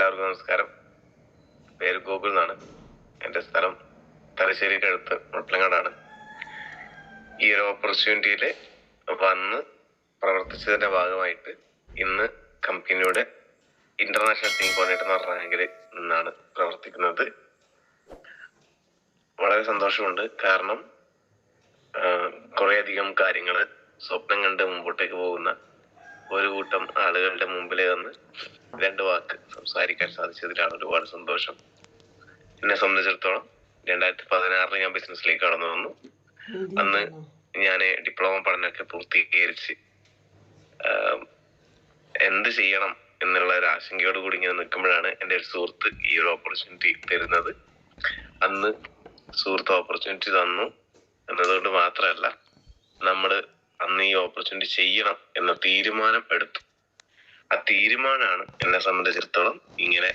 എല്ലാവർക്കും നമസ്കാരം. പേര് ഗോകുൽ എന്നാണ്. എൻ്റെ സ്ഥലം തലശ്ശേരിക്കടുത്ത് മുട്ടലങ്ങാടാണ്. ഈ ഒരു ഓപ്പർച്യൂണിറ്റിയിൽ വന്ന് പ്രവർത്തിച്ചതിൻ്റെ ഭാഗമായിട്ട് ഇന്ന് കമ്പനിയുടെ ഇന്റർനാഷണൽ ടീം കോർഡിനേറ്റർ എന്ന റാങ്കിൽ നിന്നാണ് പ്രവർത്തിക്കുന്നത്. വളരെ സന്തോഷമുണ്ട്. കാരണം കുറേയധികം കാര്യങ്ങൾ സ്വപ്നം കണ്ട് മുമ്പോട്ടേക്ക് പോകുന്ന ഒരു കൂട്ടം ആളുകളുടെ മുമ്പിൽ വന്ന് രണ്ട് വാക്ക് സംസാരിക്കാൻ സാധിച്ചതിലാണ് ഒരുപാട് സന്തോഷം. എന്നെ സംബന്ധിച്ചിടത്തോളം 2016 ഞാൻ ബിസിനസ്സിലേക്ക് കടന്നു വന്നു. അന്ന് ഞാൻ ഡിപ്ലോമ പഠനമൊക്കെ പൂർത്തീകരിച്ച് എന്ത് ചെയ്യണം എന്നുള്ള ഒരു ആശങ്കയോട് കൂടി ഇങ്ങനെ നിൽക്കുമ്പോഴാണ് എൻ്റെ ഒരു സുഹൃത്ത് ഈ ഒരു ഓപ്പർച്യൂണിറ്റി തരുന്നത്. അന്ന് സുഹൃത്ത് ഓപ്പർച്യൂണിറ്റി തന്നു എന്നതുകൊണ്ട് മാത്രമല്ല, നമ്മൾ അന്ന് ഈ ഓപ്പർച്യൂണിറ്റി ചെയ്യണം എന്ന തീരുമാനം എടുത്തു. ആ തീരുമാനമാണ് എന്നെ സംബന്ധിച്ചിടത്തോളം ഇങ്ങനെ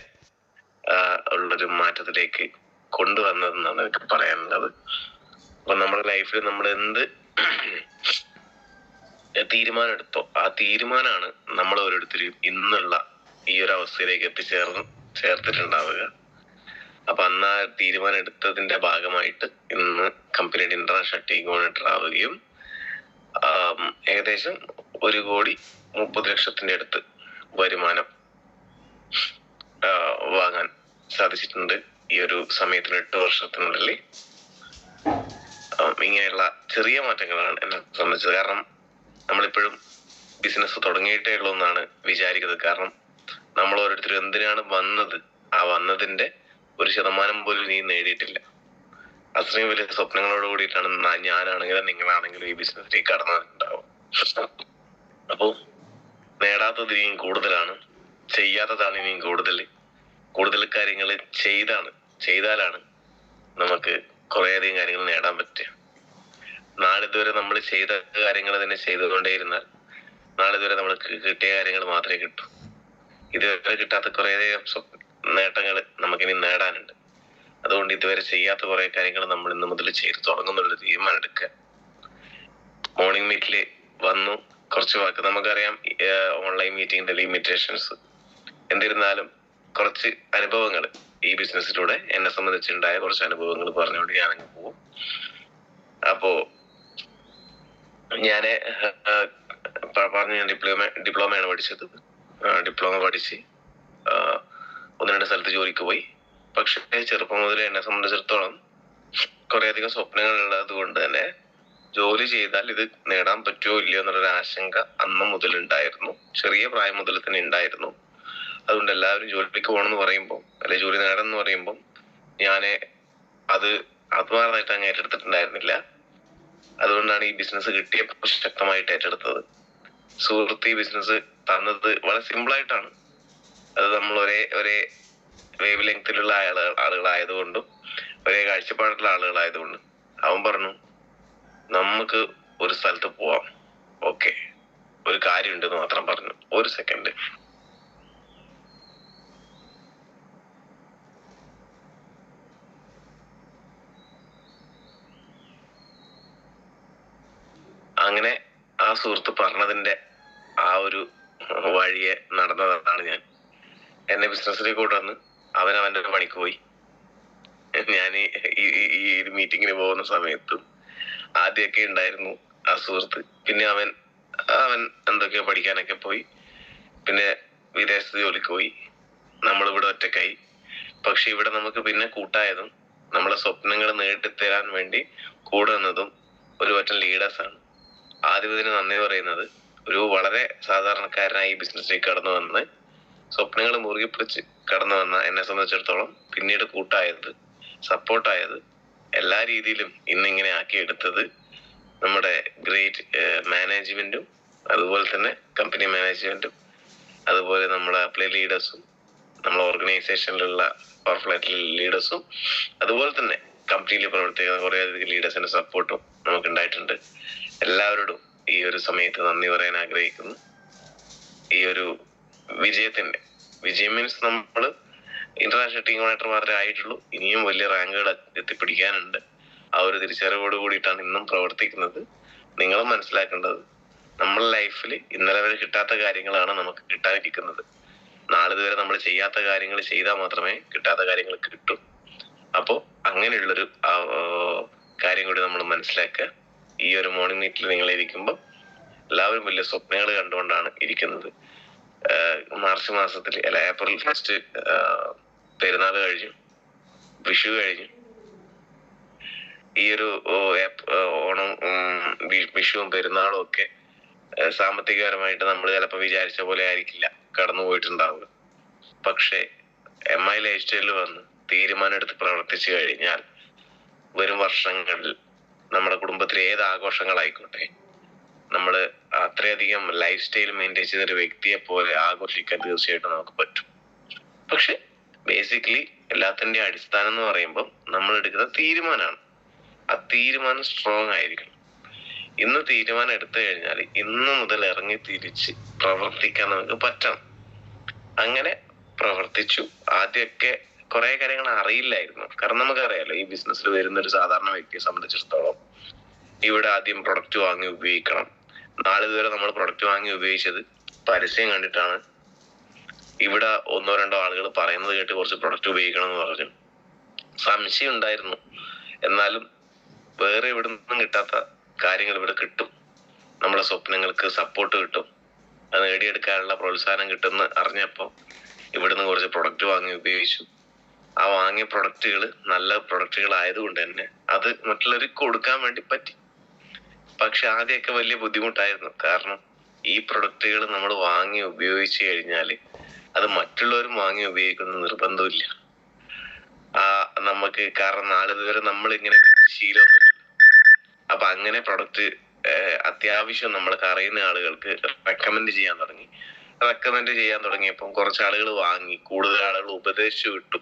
ഉള്ളൊരു മാറ്റത്തിലേക്ക് കൊണ്ടുവന്നതെന്നാണ് എനിക്ക് പറയാനുള്ളത്. അപ്പൊ നമ്മുടെ ലൈഫിൽ നമ്മൾ എന്ത് തീരുമാനം എടുത്തോ ആ തീരുമാനമാണ് നമ്മൾ ഓരോരുത്തരും ഇന്നുള്ള ഈ ഒരു അവസ്ഥയിലേക്ക് ചേർത്തിട്ടുണ്ടാവുക. അപ്പൊ അന്ന് ആ തീരുമാനം എടുത്തതിന്റെ ഭാഗമായിട്ട് ഇന്ന് കമ്പനിയുടെ ഇന്റർനാഷണൽ ടീം കോർഡിനേറ്റർ ആവുകയും ഏകദേശം 1,30,00,000 അടുത്ത് വരുമാനം വാങ്ങാൻ സാധിച്ചിട്ടുണ്ട് ഈ ഒരു സമയത്തിന് 8 വർഷത്തിനുള്ളിൽ. ഇങ്ങനെയുള്ള ചെറിയ മാറ്റങ്ങളാണ് എന്നെ സംബന്ധിച്ചത്. കാരണം നമ്മളിപ്പോഴും ബിസിനസ് തുടങ്ങിയിട്ടേ ഉള്ളൂ എന്നാണ് വിചാരിക്കുന്നത്. കാരണം നമ്മൾ ഓരോരുത്തരും എന്തിനാണ് വന്നത്, ആ വന്നതിന്റെ 1% പോലും നീ നേടിയിട്ടില്ല. അത്രയും വലിയ സ്വപ്നങ്ങളോട് കൂടിയിട്ടാണ് ഞാനാണെങ്കിലും നിങ്ങളാണെങ്കിലും ഈ ബിസിനസ്സിലേക്ക് കടന്നിട്ടുണ്ടാവും. അപ്പോ നേടാത്തത് ഇനിയും കൂടുതലാണ്, ചെയ്യാത്തതാണ് ഇനിയും കൂടുതൽ കാര്യങ്ങൾ ചെയ്താലാണ് നമുക്ക് കുറേയധികം കാര്യങ്ങൾ നേടാൻ പറ്റുക. നാളിതുവരെ നമ്മൾ ചെയ്ത കാര്യങ്ങൾ തന്നെ ചെയ്തുകൊണ്ടേയിരുന്നാൽ നാളിതുവരെ നമ്മൾക്ക് കിട്ടിയ കാര്യങ്ങൾ മാത്രമേ കിട്ടൂ. ഇതുവരെ കിട്ടാത്ത കുറേയധികം നേട്ടങ്ങൾ നമുക്കിനി നേടാനുണ്ട്. അതുകൊണ്ട് ഇതുവരെ ചെയ്യാത്ത കുറെ കാര്യങ്ങൾ നമ്മൾ ഇന്ന് മുതൽ ചെയ്ത് തുടങ്ങുന്നുള്ള തീരുമാനം എടുക്കുക. മോർണിംഗ് മീറ്റില് വന്നു കുറച്ച് വാക്ക് നമുക്കറിയാം, ഓൺലൈൻ മീറ്റിംഗിന്റെ ലിമിറ്റേഷൻസ്. എന്നിരുന്നാലും കുറച്ച് അനുഭവങ്ങൾ ഈ ബിസിനസ്സിലൂടെ എന്നെ സംബന്ധിച്ചുണ്ടായ കുറച്ച് അനുഭവങ്ങൾ പറഞ്ഞുകൊണ്ട് ഞാനങ്ങ് പോകും. അപ്പോ ഞാന് പറഞ്ഞു, ഞാൻ ഡിപ്ലോമയാണ് പഠിച്ചത്. ഡിപ്ലോമ പഠിച്ച് 1-2 സ്ഥലത്ത് ജോലിക്ക് പോയി. പക്ഷേ ചെറുപ്പം മുതൽ എന്നെ സംബന്ധിച്ചിടത്തോളം കുറേയധികം സ്വപ്നങ്ങൾ ഉള്ളത് കൊണ്ട് തന്നെ ജോലി ചെയ്താൽ ഇത് നേടാൻ പറ്റുമോ ഇല്ലയോ എന്നുള്ളൊരു ആശങ്ക അന്ന് മുതൽ ഉണ്ടായിരുന്നു. ചെറിയ പ്രായം മുതൽ തന്നെ ഉണ്ടായിരുന്നു. അതുകൊണ്ട് എല്ലാവരും ജോലിക്ക് പോകണമെന്ന് പറയുമ്പോൾ, അല്ലെ ജോലി നേടണമെന്ന് പറയുമ്പോൾ ഞാൻ അത് ആത്മാർത്ഥമായിട്ട് അങ്ങ് ഏറ്റെടുത്തിട്ടുണ്ടായിരുന്നില്ല. അതുകൊണ്ടാണ് ഈ ബിസിനസ് കിട്ടിയപ്പോൾ ശക്തമായിട്ട് ഏറ്റെടുത്തത്. സുഹൃത്ത് ഈ ബിസിനസ് തന്നത് വളരെ സിമ്പിളായിട്ടാണ്. അത് നമ്മൾ ഒരേ വേവ് ലെങ്തിലുള്ള ആളുകളായതുകൊണ്ടും ഒരേ കാഴ്ചപ്പാടുള്ള ആളുകളായതുകൊണ്ടും അവൻ പറഞ്ഞു, നമുക്ക് ഒരു സ്ഥലത്ത് പോവാം, ഓക്കെ, ഒരു കാര്യം ഉണ്ടെന്ന് മാത്രം പറഞ്ഞു. ഒരു സെക്കൻഡ്. അങ്ങനെ ആ സുഹൃത്ത് പറഞ്ഞതിന്റെ ആ ഒരു വഴിയെ നടന്നതാണ് ഞാൻ. എന്നെ ബിസിനസ്സിലേക്ക് കൊണ്ടുവന്ന് അവൻ അവന്റെ പണിക്ക് പോയി. ഞാൻ ഈ ഒരു മീറ്റിങ്ങിന് പോകുന്ന സമയത്തും ആദ്യമൊക്കെ ഉണ്ടായിരുന്നു ആ സുഹൃത്ത്. പിന്നെ അവൻ എന്തൊക്കെയോ പഠിക്കാനൊക്കെ പോയി. പിന്നെ വിദേശത്ത് ജോലിക്ക് പോയി. നമ്മളിവിടെ ഒറ്റക്കായി. പക്ഷെ ഇവിടെ നമുക്ക് പിന്നെ കൂട്ടായതും നമ്മളെ സ്വപ്നങ്ങൾ നേടിത്തരാൻ വേണ്ടി കൂടെ വന്നതും ഒരു പറ്റം ലീഡേഴ്സാണ്. ആദ്യം ഇതിന് നന്ദി പറയുന്നത്, ഒരു വളരെ സാധാരണക്കാരനായി ബിസിനസ്സിലേക്ക് കടന്നു വന്ന് സ്വപ്നങ്ങൾ മുറുകെ പിടിച്ച് കടന്നു വന്ന എന്നെ സംബന്ധിച്ചിടത്തോളം പിന്നീട് കൂട്ടായത്, സപ്പോർട്ടായത്, എല്ലാ രീതിയിലും ഇന്നിങ്ങനെ ആക്കിയെടുത്തത് നമ്മുടെ ഗ്രേറ്റ് മാനേജ്മെന്റും അതുപോലെ തന്നെ കമ്പനി മാനേജ്മെന്റും അതുപോലെ നമ്മളെ അപ്ലൈ ലീഡേഴ്സും നമ്മളെ ഓർഗനൈസേഷനിലുള്ള പവർഫുൾ ആയിട്ടുള്ള ലീഡേഴ്സും അതുപോലെ തന്നെ കമ്പനിയിൽ പ്രവർത്തിക്കുന്ന കുറേയധികം ലീഡേഴ്സിന്റെ സപ്പോർട്ടും നമുക്ക് ഉണ്ടായിട്ടുണ്ട്. എല്ലാവരോടും ഈ ഒരു സമയത്ത് നന്ദി പറയാൻ ആഗ്രഹിക്കുന്നു. ഈ ഒരു വിജയം മീൻസ് നമ്മൾ ഇന്റർനാഷണൽ ടീം കോർഡിനേറ്റർ മാത്രമേ ആയിട്ടുള്ളൂ. ഇനിയും വലിയ റാങ്കുകൾ എത്തിപ്പിടിക്കാനുണ്ട്. ആ ഒരു തിരിച്ചറിവോട് കൂടിയിട്ടാണ് ഇന്നും പ്രവർത്തിക്കുന്നത്. നിങ്ങളും മനസ്സിലാക്കേണ്ടത്, നമ്മുടെ ലൈഫിൽ ഇന്നലെ വരെ കിട്ടാത്ത കാര്യങ്ങളാണ് നമുക്ക് കിട്ടാനിരിക്കുന്നത്. നാളിതുവരെ നമ്മൾ ചെയ്യാത്ത കാര്യങ്ങൾ ചെയ്താൽ മാത്രമേ കിട്ടാത്ത കാര്യങ്ങൾ കിട്ടൂ. അപ്പോൾ അങ്ങനെയുള്ളൊരു കാര്യം കൂടി നമ്മൾ മനസ്സിലാക്കുക. ഈ ഒരു മോർണിംഗ് മീറ്റിൽ നിങ്ങൾ ഇരിക്കുമ്പോൾ എല്ലാവരും വലിയ സ്വപ്നങ്ങൾ കണ്ടുകൊണ്ടാണ് ഇരിക്കുന്നത്. മാർച്ച് മാസത്തിൽ അല്ല, ഏപ്രിൽ ഫസ്റ്റ് പെരുന്നാൾ കഴിഞ്ഞു, വിഷു കഴിഞ്ഞു. ഈ ഒരു ഓണം, വിഷുവും പെരുന്നാളും ഒക്കെ സാമ്പത്തികപരമായിട്ട് നമ്മൾ ചിലപ്പോൾ വിചാരിച്ച പോലെ ആയിരിക്കില്ല കടന്നു പോയിട്ടുണ്ടാവുക. പക്ഷെ MI ലൈഫ് സ്റ്റൈലിൽ വന്ന് തീരുമാനം എടുത്ത് പ്രവർത്തിച്ചു കഴിഞ്ഞാൽ വരും വർഷങ്ങളിൽ നമ്മുടെ കുടുംബത്തിൽ ഏത് ആഘോഷങ്ങളായിക്കോട്ടെ, നമ്മൾ അത്രയധികം ലൈഫ് സ്റ്റൈൽ മെയിൻറ്റെയിൻ ചെയ്തൊരു വ്യക്തിയെ പോലെ ആഘോഷിക്കാൻ തീർച്ചയായിട്ടും നമുക്ക് പറ്റും. പക്ഷെ ബേസിക്കലി എല്ലാത്തിൻ്റെ അടിസ്ഥാനം എന്ന് പറയുമ്പോൾ നമ്മൾ എടുക്കുന്ന തീരുമാനമാണ്. ആ തീരുമാനം സ്ട്രോങ് ആയിരിക്കണം. ഇന്ന് തീരുമാനം എടുത്തു കഴിഞ്ഞാൽ ഇന്ന് മുതൽ ഇറങ്ങി തിരിച്ച് പ്രവർത്തിക്കാൻ നമുക്ക് പറ്റണം. അങ്ങനെ പ്രവർത്തിച്ചു. ആദ്യമൊക്കെ കുറെ കാര്യങ്ങൾ അറിയില്ലായിരുന്നു. കാരണം നമുക്കറിയാലോ, ഈ ബിസിനസ്സിൽ വരുന്ന ഒരു സാധാരണ വ്യക്തിയെ സംബന്ധിച്ചിടത്തോളം ഇവിടെ ആദ്യം പ്രൊഡക്റ്റ് വാങ്ങി ഉപയോഗിക്കണം. നാളിതുവരെ നമ്മൾ പ്രൊഡക്റ്റ് വാങ്ങി ഉപയോഗിച്ചത് പരസ്യം കണ്ടിട്ടാണ്. ഇവിടെ 1-2 ആളുകൾ പറയുന്നത് കേട്ട് കുറച്ച് പ്രൊഡക്റ്റ് ഉപയോഗിക്കണം എന്ന് പറഞ്ഞു. സംശയം ഉണ്ടായിരുന്നു. എന്നാലും വേറെ ഇവിടെ നിന്നും കിട്ടാത്ത കാര്യങ്ങൾ ഇവിടെ കിട്ടും. നമ്മളെ സ്വപ്നങ്ങൾക്ക് സപ്പോർട്ട് കിട്ടും, അത് നേടിയെടുക്കാനുള്ള പ്രോത്സാഹനം കിട്ടുമെന്ന് അറിഞ്ഞപ്പോൾ ഇവിടുന്ന് കുറച്ച് പ്രൊഡക്റ്റ് വാങ്ങി ഉപയോഗിച്ചു. ആ വാങ്ങിയ പ്രൊഡക്റ്റുകൾ നല്ല പ്രൊഡക്റ്റുകൾ ആയതുകൊണ്ട് തന്നെ അത് മറ്റുള്ളവർക്ക് കൊടുക്കാൻ വേണ്ടി പറ്റി. പക്ഷെ ആദ്യമൊക്കെ വലിയ ബുദ്ധിമുട്ടായിരുന്നു. കാരണം ഈ പ്രൊഡക്റ്റുകൾ നമ്മൾ വാങ്ങി ഉപയോഗിച്ചു കഴിഞ്ഞാൽ അത് മറ്റുള്ളവരും വാങ്ങി ഉപയോഗിക്കുന്ന നിർബന്ധമില്ല നമുക്ക്. കാരണം നാളിതുവരെ നമ്മൾ ഇങ്ങനെ ശീലമൊന്നുമില്ല. അപ്പൊ അങ്ങനെ പ്രൊഡക്റ്റ് അത്യാവശ്യം നമ്മൾക്ക് അറിയുന്ന ആളുകൾക്ക് റെക്കമെൻഡ് ചെയ്യാൻ തുടങ്ങി. റെക്കമെൻഡ് ചെയ്യാൻ തുടങ്ങിയപ്പോൾ കുറച്ച് ആളുകൾ വാങ്ങി, കൂടുതൽ ആളുകൾ ഉപദേശിച്ചു വിട്ടു.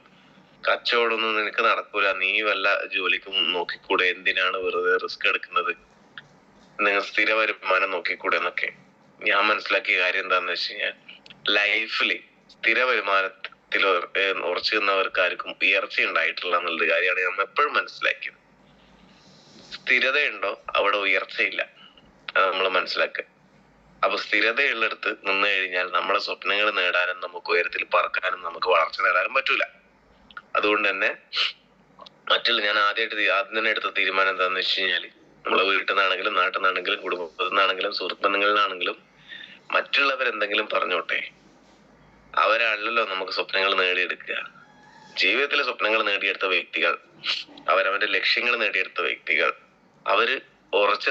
കച്ചവടമൊന്നും നിനക്ക് നടക്കൂല, നീ വല്ല ജോലിക്കും നോക്കിക്കൂടെ, എന്തിനാണ് വെറുതെ റിസ്ക് എടുക്കുന്നത്, നിങ്ങൾ സ്ഥിര വരുമാനം നോക്കിക്കൂടെ എന്നൊക്കെ. ഞാൻ മനസ്സിലാക്കിയ കാര്യം എന്താന്ന് വെച്ച് കഴിഞ്ഞാൽ, ലൈഫില് സ്ഥിര വരുമാനത്തിൽ ഉറച്ചു നിന്നവർക്ക് ആർക്കും ഉയർച്ച ഉണ്ടായിട്ടില്ല എന്നുള്ളൊരു കാര്യമാണ് നമ്മൾ എപ്പോഴും മനസ്സിലാക്കിയത്. സ്ഥിരതയുണ്ടോ അവിടെ ഉയർച്ചയില്ല, അത് നമ്മൾ മനസ്സിലാക്കുക. അപ്പൊ സ്ഥിരതയുള്ളിടത്ത് നിന്ന് കഴിഞ്ഞാൽ നമ്മളെ സ്വപ്നങ്ങൾ നേടാനും നമുക്ക് ഉയരത്തിൽ പറക്കാനും നമുക്ക് വളർച്ച നേടാനും പറ്റൂല. അതുകൊണ്ട് തന്നെ ഞാൻ ആദ്യം തന്നെ എടുത്ത തീരുമാനം എന്താന്ന് വെച്ച് കഴിഞ്ഞാല്, നമ്മളെ വീട്ടിൽ നിന്നാണെങ്കിലും നാട്ടിൽ നിന്നാണെങ്കിലും കുടുംബത്തിൽ നിന്നാണെങ്കിലും സുഹൃത്ത് ബന്ധങ്ങളിൽ നിന്നാണെങ്കിലും മറ്റുള്ളവരെന്തെങ്കിലും പറഞ്ഞോട്ടെ, അവരാണല്ലോ നമുക്ക് സ്വപ്നങ്ങൾ നേടിയെടുക്കുക. ജീവിതത്തിലെ സ്വപ്നങ്ങൾ നേടിയെടുത്ത വ്യക്തികൾ, അവരവന്റെ ലക്ഷ്യങ്ങൾ നേടിയെടുത്ത വ്യക്തികൾ, അവര് ഉറച്ച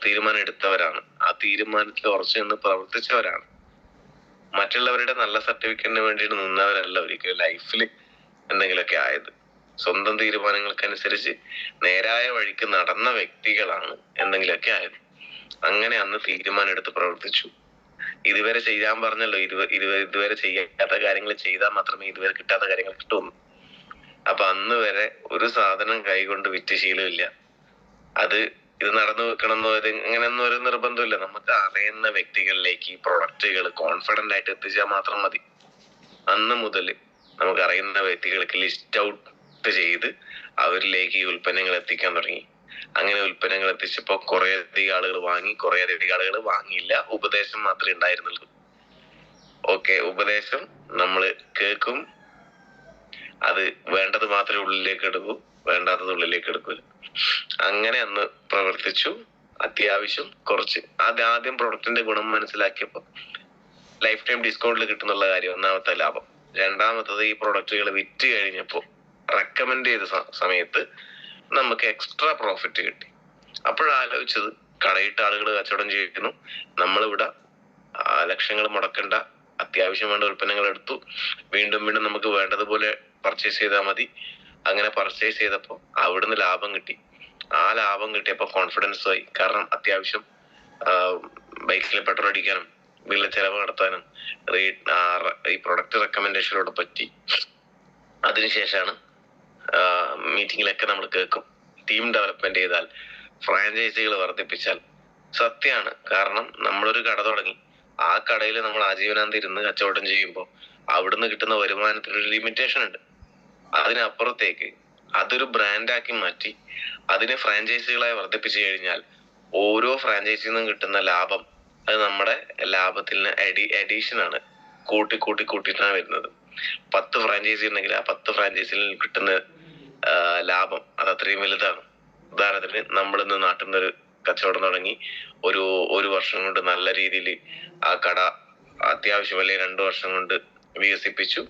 തീരുമാനം എടുത്തവരാണ്. ആ തീരുമാനത്തിൽ ഉറച്ചു നിന്ന് പ്രവർത്തിച്ചവരാണ്. മറ്റുള്ളവരുടെ നല്ല സർട്ടിഫിക്കറ്റിന് വേണ്ടിയിട്ട് നിന്നവരല്ല ഒരിക്കലും ലൈഫിൽ എന്തെങ്കിലുമൊക്കെ ആയത്. സ്വന്തം തീരുമാനങ്ങൾക്കനുസരിച്ച് നേരായ വഴിക്ക് നടന്ന വ്യക്തികളാണ് എന്തെങ്കിലുമൊക്കെ ആയത്. അങ്ങനെ അന്ന് തീരുമാനം എടുത്ത് പ്രവർത്തിച്ചു. ഇതുവരെ ചെയ്യാൻ പറഞ്ഞല്ലോ, ഇതുവരെ ചെയ്യാത്ത കാര്യങ്ങൾ ചെയ്താൽ മാത്രമേ ഇതുവരെ കിട്ടാത്ത കാര്യങ്ങൾ കിട്ടുള്ളൂ. അപ്പൊ അന്ന് വരെ ഒരു സാധനം കൈകൊണ്ട് വിറ്റ് ശീലമില്ല. ഇത് നടന്നു വെക്കണമെന്നോ ഇങ്ങനെയൊന്നും ഒരു നിർബന്ധമില്ല. നമുക്ക് അറിയുന്ന വ്യക്തികളിലേക്ക് ഈ പ്രൊഡക്റ്റുകൾ കോൺഫിഡന്റ് ആയിട്ട് എത്തിച്ചാൽ മാത്രം മതി. അന്ന് മുതൽ നമുക്ക് അറിയുന്ന വ്യക്തികൾക്ക് ലിസ്റ്റ് ഔട്ട് ചെയ്ത് അവരിലേക്ക് ഈ ഉൽപ്പന്നങ്ങൾ എത്തിക്കാൻ തുടങ്ങി. അങ്ങനെ ഉൽപ്പന്നങ്ങൾ എത്തിച്ചപ്പോ കുറെ അധികം ആളുകൾ വാങ്ങി, കുറെ അധികം ആളുകൾ വാങ്ങിയില്ല. ഉപദേശം മാത്രമേ ഉണ്ടായിരുന്നുള്ളൂ. ഓക്കെ, ഉപദേശം നമ്മൾ കേൾക്കും, അത് വേണ്ടത് മാത്രമേ ഉള്ളിലേക്ക് എടുക്കൂ, വേണ്ടാത്തത് ഉള്ളിലേക്ക് എടുക്കൂല. അങ്ങനെ അന്ന് പ്രവർത്തിച്ചു. അത്യാവശ്യം കുറച്ച് ആദ്യം പ്രൊഡക്റ്റിന്റെ ഗുണം മനസ്സിലാക്കിയപ്പോ ലൈഫ് ടൈം ഡിസ്കൗണ്ടിൽ കിട്ടുന്നുള്ള കാര്യം ഒന്നാമത്തെ ലാഭം. രണ്ടാമത്തത് ഈ പ്രൊഡക്റ്റുകൾ വിറ്റ് കഴിഞ്ഞപ്പോ റെക്കമെൻഡ് ചെയ്ത സമയത്ത് നമുക്ക് എക്സ്ട്രാ പ്രോഫിറ്റ് കിട്ടി. അപ്പോഴാലോചിച്ചത്, കടയിട്ട് ആളുകൾ കച്ചവടം ചെയ്യുന്നു, നമ്മളിവിടെ ലക്ഷങ്ങൾ മുടക്കണ്ട, അത്യാവശ്യം വേണ്ട ഉൽപ്പന്നങ്ങൾ എടുത്തു, വീണ്ടും നമുക്ക് വേണ്ടതുപോലെ പർച്ചേസ് ചെയ്താൽ മതി. അങ്ങനെ പർച്ചേസ് ചെയ്തപ്പോൾ അവിടുന്ന് ലാഭം കിട്ടി. ആ ലാഭം കിട്ടിയപ്പോൾ കോൺഫിഡൻസ് ആയി. കാരണം അത്യാവശ്യം ബൈക്കിൽ പെട്രോൾ അടിക്കാനും വീട്ടിലെ ചെലവ് നടത്താനും ഈ പ്രൊഡക്റ്റ് റെക്കമെൻഡേഷനോട് പറ്റി. അതിനുശേഷമാണ് മീറ്റിങ്ങിലൊക്കെ നമ്മൾ കേൾക്കും, ടീം ഡെവലപ്മെന്റ് ചെയ്താൽ, ഫ്രാഞ്ചൈസികൾ വർദ്ധിപ്പിച്ചാൽ. സത്യമാണ്. കാരണം നമ്മളൊരു കട തുടങ്ങി, ആ കടയിൽ നമ്മൾ ആജീവനാന്തി ഇരുന്ന് കച്ചവടം ചെയ്യുമ്പോൾ അവിടുന്ന് കിട്ടുന്ന വരുമാനത്തിനൊരു ലിമിറ്റേഷൻ ഉണ്ട്. അതിനപ്പുറത്തേക്ക് അതൊരു ബ്രാൻഡാക്കി മാറ്റി അതിനെ ഫ്രാഞ്ചൈസികളായി വർദ്ധിപ്പിച്ചു കഴിഞ്ഞാൽ ഓരോ ഫ്രാഞ്ചൈസിയിൽ നിന്നും കിട്ടുന്ന ലാഭം അത് നമ്മുടെ ലാഭത്തിന് അഡീഷൻ ആണ്. കൂട്ടിയിട്ടാണ് വരുന്നത്. 10 ഫ്രാഞ്ചൈസി ഉണ്ടെങ്കിൽ ആ 10 ഫ്രാഞ്ചൈസിയിൽ കിട്ടുന്ന ലാഭം അത് അത്രയും വലുതാണ്. ഉദാഹരണത്തിന് നമ്മളിന്ന് നാട്ടിൽ നിന്നൊരു കച്ചവടം തുടങ്ങി ഒരു വർഷം കൊണ്ട് നല്ല രീതിയിൽ ആ കട അത്യാവശ്യം അല്ലെങ്കിൽ 2 വർഷം കൊണ്ട് വികസിപ്പിച്ചു.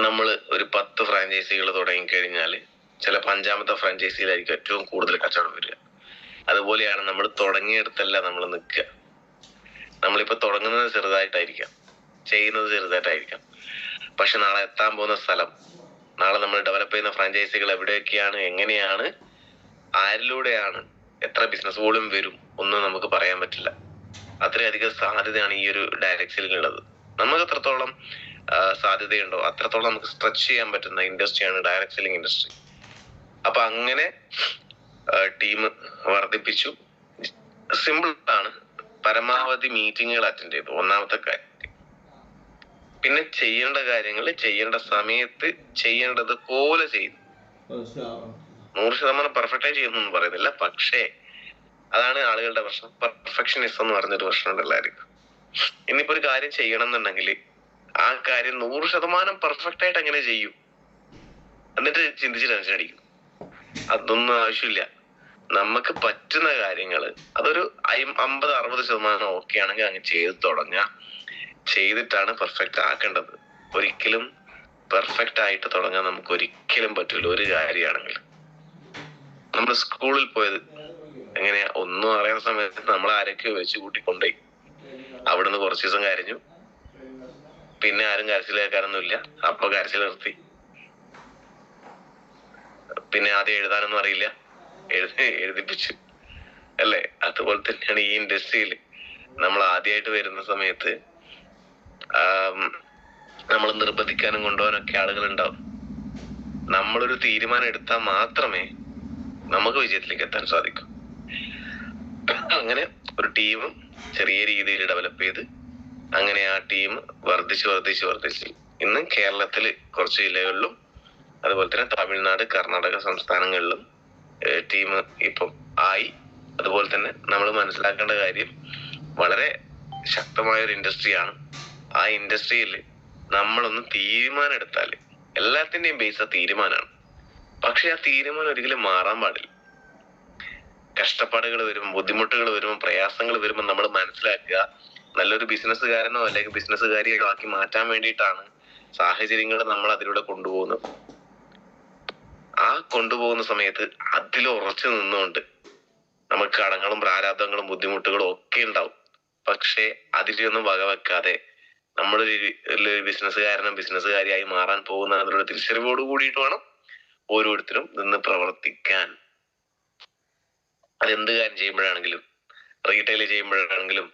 നമ്മൾ ഒരു 10 ഫ്രാഞ്ചൈസികൾ തുടങ്ങിക്കഴിഞ്ഞാൽ ചിലപ്പോൾ 5ാമത്തെ ഫ്രാഞ്ചൈസിയിലായിരിക്കും ഏറ്റവും കൂടുതൽ കച്ചവടം വരിക. അതുപോലെയാണ് നമ്മൾ തുടങ്ങിയിടത്തല്ല നമ്മൾ നിൽക്കുക. നമ്മളിപ്പോ തുടങ്ങുന്നത് ചെറുതായിട്ടായിരിക്കാം, ചെയ്യുന്നത് ചെറുതായിട്ടായിരിക്കാം, പക്ഷെ നാളെ എത്താൻ പോകുന്ന സ്ഥലം, നാളെ നമ്മൾ ഡെവലപ്പ് ചെയ്യുന്ന ഫ്രാഞ്ചൈസികൾ എവിടെയൊക്കെയാണ്, എങ്ങനെയാണ്, ആരിലൂടെയാണ്, എത്ര ബിസിനസ് വോളിയം വരും ഒന്നും നമുക്ക് പറയാൻ പറ്റില്ല. അത്രയധികം സാധ്യതയാണ് ഈ ഒരു ഡയറക്ട് സെല്ലിനുള്ളത്. നമുക്ക് എത്രത്തോളം സാധ്യതയുണ്ടോ അത്രത്തോളം നമുക്ക് സ്ട്രെച്ച് ചെയ്യാൻ പറ്റുന്ന ഇൻഡസ്ട്രിയാണ് ഡയറക്ട് സെല്ലിംഗ് ഇൻഡസ്ട്രി. അപ്പൊ അങ്ങനെ ടീം വർദ്ധിപ്പിച്ചു. സിമ്പിൾ ആണ്, പരമാവധി മീറ്റിങ്ങുകൾ അറ്റൻഡ് ചെയ്തു, ഒന്നാമത്തെ കാര്യം. പിന്നെ ചെയ്യേണ്ട കാര്യങ്ങൾ ചെയ്യേണ്ട സമയത്ത് ചെയ്യേണ്ടത് പോലെ ചെയ്തു. 100% പെർഫെക്റ്റായി ചെയ്യുന്നു പറയുന്നില്ല, പക്ഷേ അതാണ് ആളുകളുടെ പ്രശ്നം. പെർഫെക്ഷനിസം എന്ന് പറഞ്ഞൊരു പ്രശ്നമുണ്ട് എല്ലാവർക്കും. ഇനിയിപ്പോ ഒരു കാര്യം ചെയ്യണം എന്നുണ്ടെങ്കിൽ ആ കാര്യം 100% പെർഫെക്റ്റ് ആയിട്ട് അങ്ങനെ ചെയ്യും, എന്നിട്ട് ചിന്തിച്ച് ടെൻഷൻ അടിക്കും. അതൊന്നും ആവശ്യമില്ല. നമുക്ക് പറ്റുന്ന കാര്യങ്ങൾ അതൊരു 50-60% ഓക്കെ ആണെങ്കിൽ അങ്ങ് ചെയ്ത് തുടങ്ങുക. ചെയ്തിട്ടാണ് പെർഫെക്റ്റ് ആക്കേണ്ടത്. ഒരിക്കലും പെർഫെക്റ്റ് ആയിട്ട് തുടങ്ങാൻ നമുക്ക് ഒരിക്കലും പറ്റൂല. ഒരു കാര്യമാണെങ്കിൽ നമ്മൾ സ്കൂളിൽ പോയത് എങ്ങനെയാ, ഒന്നും അറിയാത്ത സമയത്ത് നമ്മൾ ആരൊക്കെയോ വെച്ച് കൂട്ടിക്കൊണ്ടേ അവിടുന്ന് കുറച്ച് ദിവസം കരഞ്ഞു, പിന്നെ ആരും കരച്ചിൽ കേൾക്കാനൊന്നുമില്ല, അപ്പൊ കരച്ചിൽ നിർത്തി. പിന്നെ ആദ്യം എഴുതാനൊന്നും അറിയില്ല, എഴുതിപ്പിച്ചു അല്ലേ? അതുപോലെ തന്നെയാണ് ഈ ഇൻഡസ്ട്രിയിൽ നമ്മൾ ആദ്യമായിട്ട് വരുന്ന സമയത്ത് നമ്മൾ നിർബന്ധിക്കാനും കൊണ്ടുപോകാനൊക്കെ ആളുകൾ ഉണ്ടാവും. നമ്മളൊരു തീരുമാനം എടുത്താൽ മാത്രമേ നമുക്ക് വിജയത്തിലേക്ക് എത്താൻ സാധിക്കൂ. അങ്ങനെ ഒരു ടീം ചെറിയ രീതിയിൽ ഡെവലപ്പ് ചെയ്ത് അങ്ങനെ ആ ടീം വർദ്ധിച്ച് ഇന്ന് കേരളത്തിൽ കുറച്ച് ജില്ലകളിലും അതുപോലെ തന്നെ തമിഴ്നാട്, കർണാടക സംസ്ഥാനങ്ങളിലും ടീം ഇപ്പം ആയി. അതുപോലെ തന്നെ നമ്മൾ മനസ്സിലാക്കേണ്ട കാര്യം, വളരെ ശക്തമായ ഒരു ഇൻഡസ്ട്രിയാണ്. ആ ഇൻഡസ്ട്രിയിൽ നമ്മളൊന്ന് തീരുമാനം എടുത്താൽ, എല്ലാത്തിന്റെയും ബേസ് ആ തീരുമാനമാണ്. പക്ഷെ ആ തീരുമാനം ഒരിക്കലും മാറാൻ പാടില്ല. കഷ്ടപ്പാടുകൾ വരുമ്പോൾ, ബുദ്ധിമുട്ടുകൾ വരുമ്പോൾ, പ്രയാസങ്ങൾ വരുമ്പോൾ നമ്മൾ മനസ്സിലാക്കുക, നല്ലൊരു ബിസിനസ്സുകാരനോ അല്ലെങ്കിൽ ബിസിനസ്സുകാരിയോ ആക്കി മാറ്റാൻ വേണ്ടിയിട്ടാണ് സാഹചര്യങ്ങൾ നമ്മൾ അതിലൂടെ കൊണ്ടുപോകുന്നത്. ആ കൊണ്ടുപോകുന്ന സമയത്ത് അതിൽ ഉറച്ചു നിന്നുകൊണ്ട് നമുക്ക് കടങ്ങളും പ്രാരാബ്ദങ്ങളും ബുദ്ധിമുട്ടുകളും ഒക്കെ ഉണ്ടാവും. പക്ഷെ അതിലൊന്നും വകവെക്കാതെ നമ്മളൊരു ബിസിനസ്സുകാരിയായി മാറാൻ പോകുന്ന അതിലുള്ള തിരിച്ചറിവോട് കൂടിയിട്ട് വേണം ഓരോരുത്തരും നിന്ന് പ്രവർത്തിക്കാൻ. അതെന്ത് കാര്യം ചെയ്യുമ്പോഴാണെങ്കിലും, റീറ്റെയിൽ ചെയ്യുമ്പോഴാണെങ്കിലും,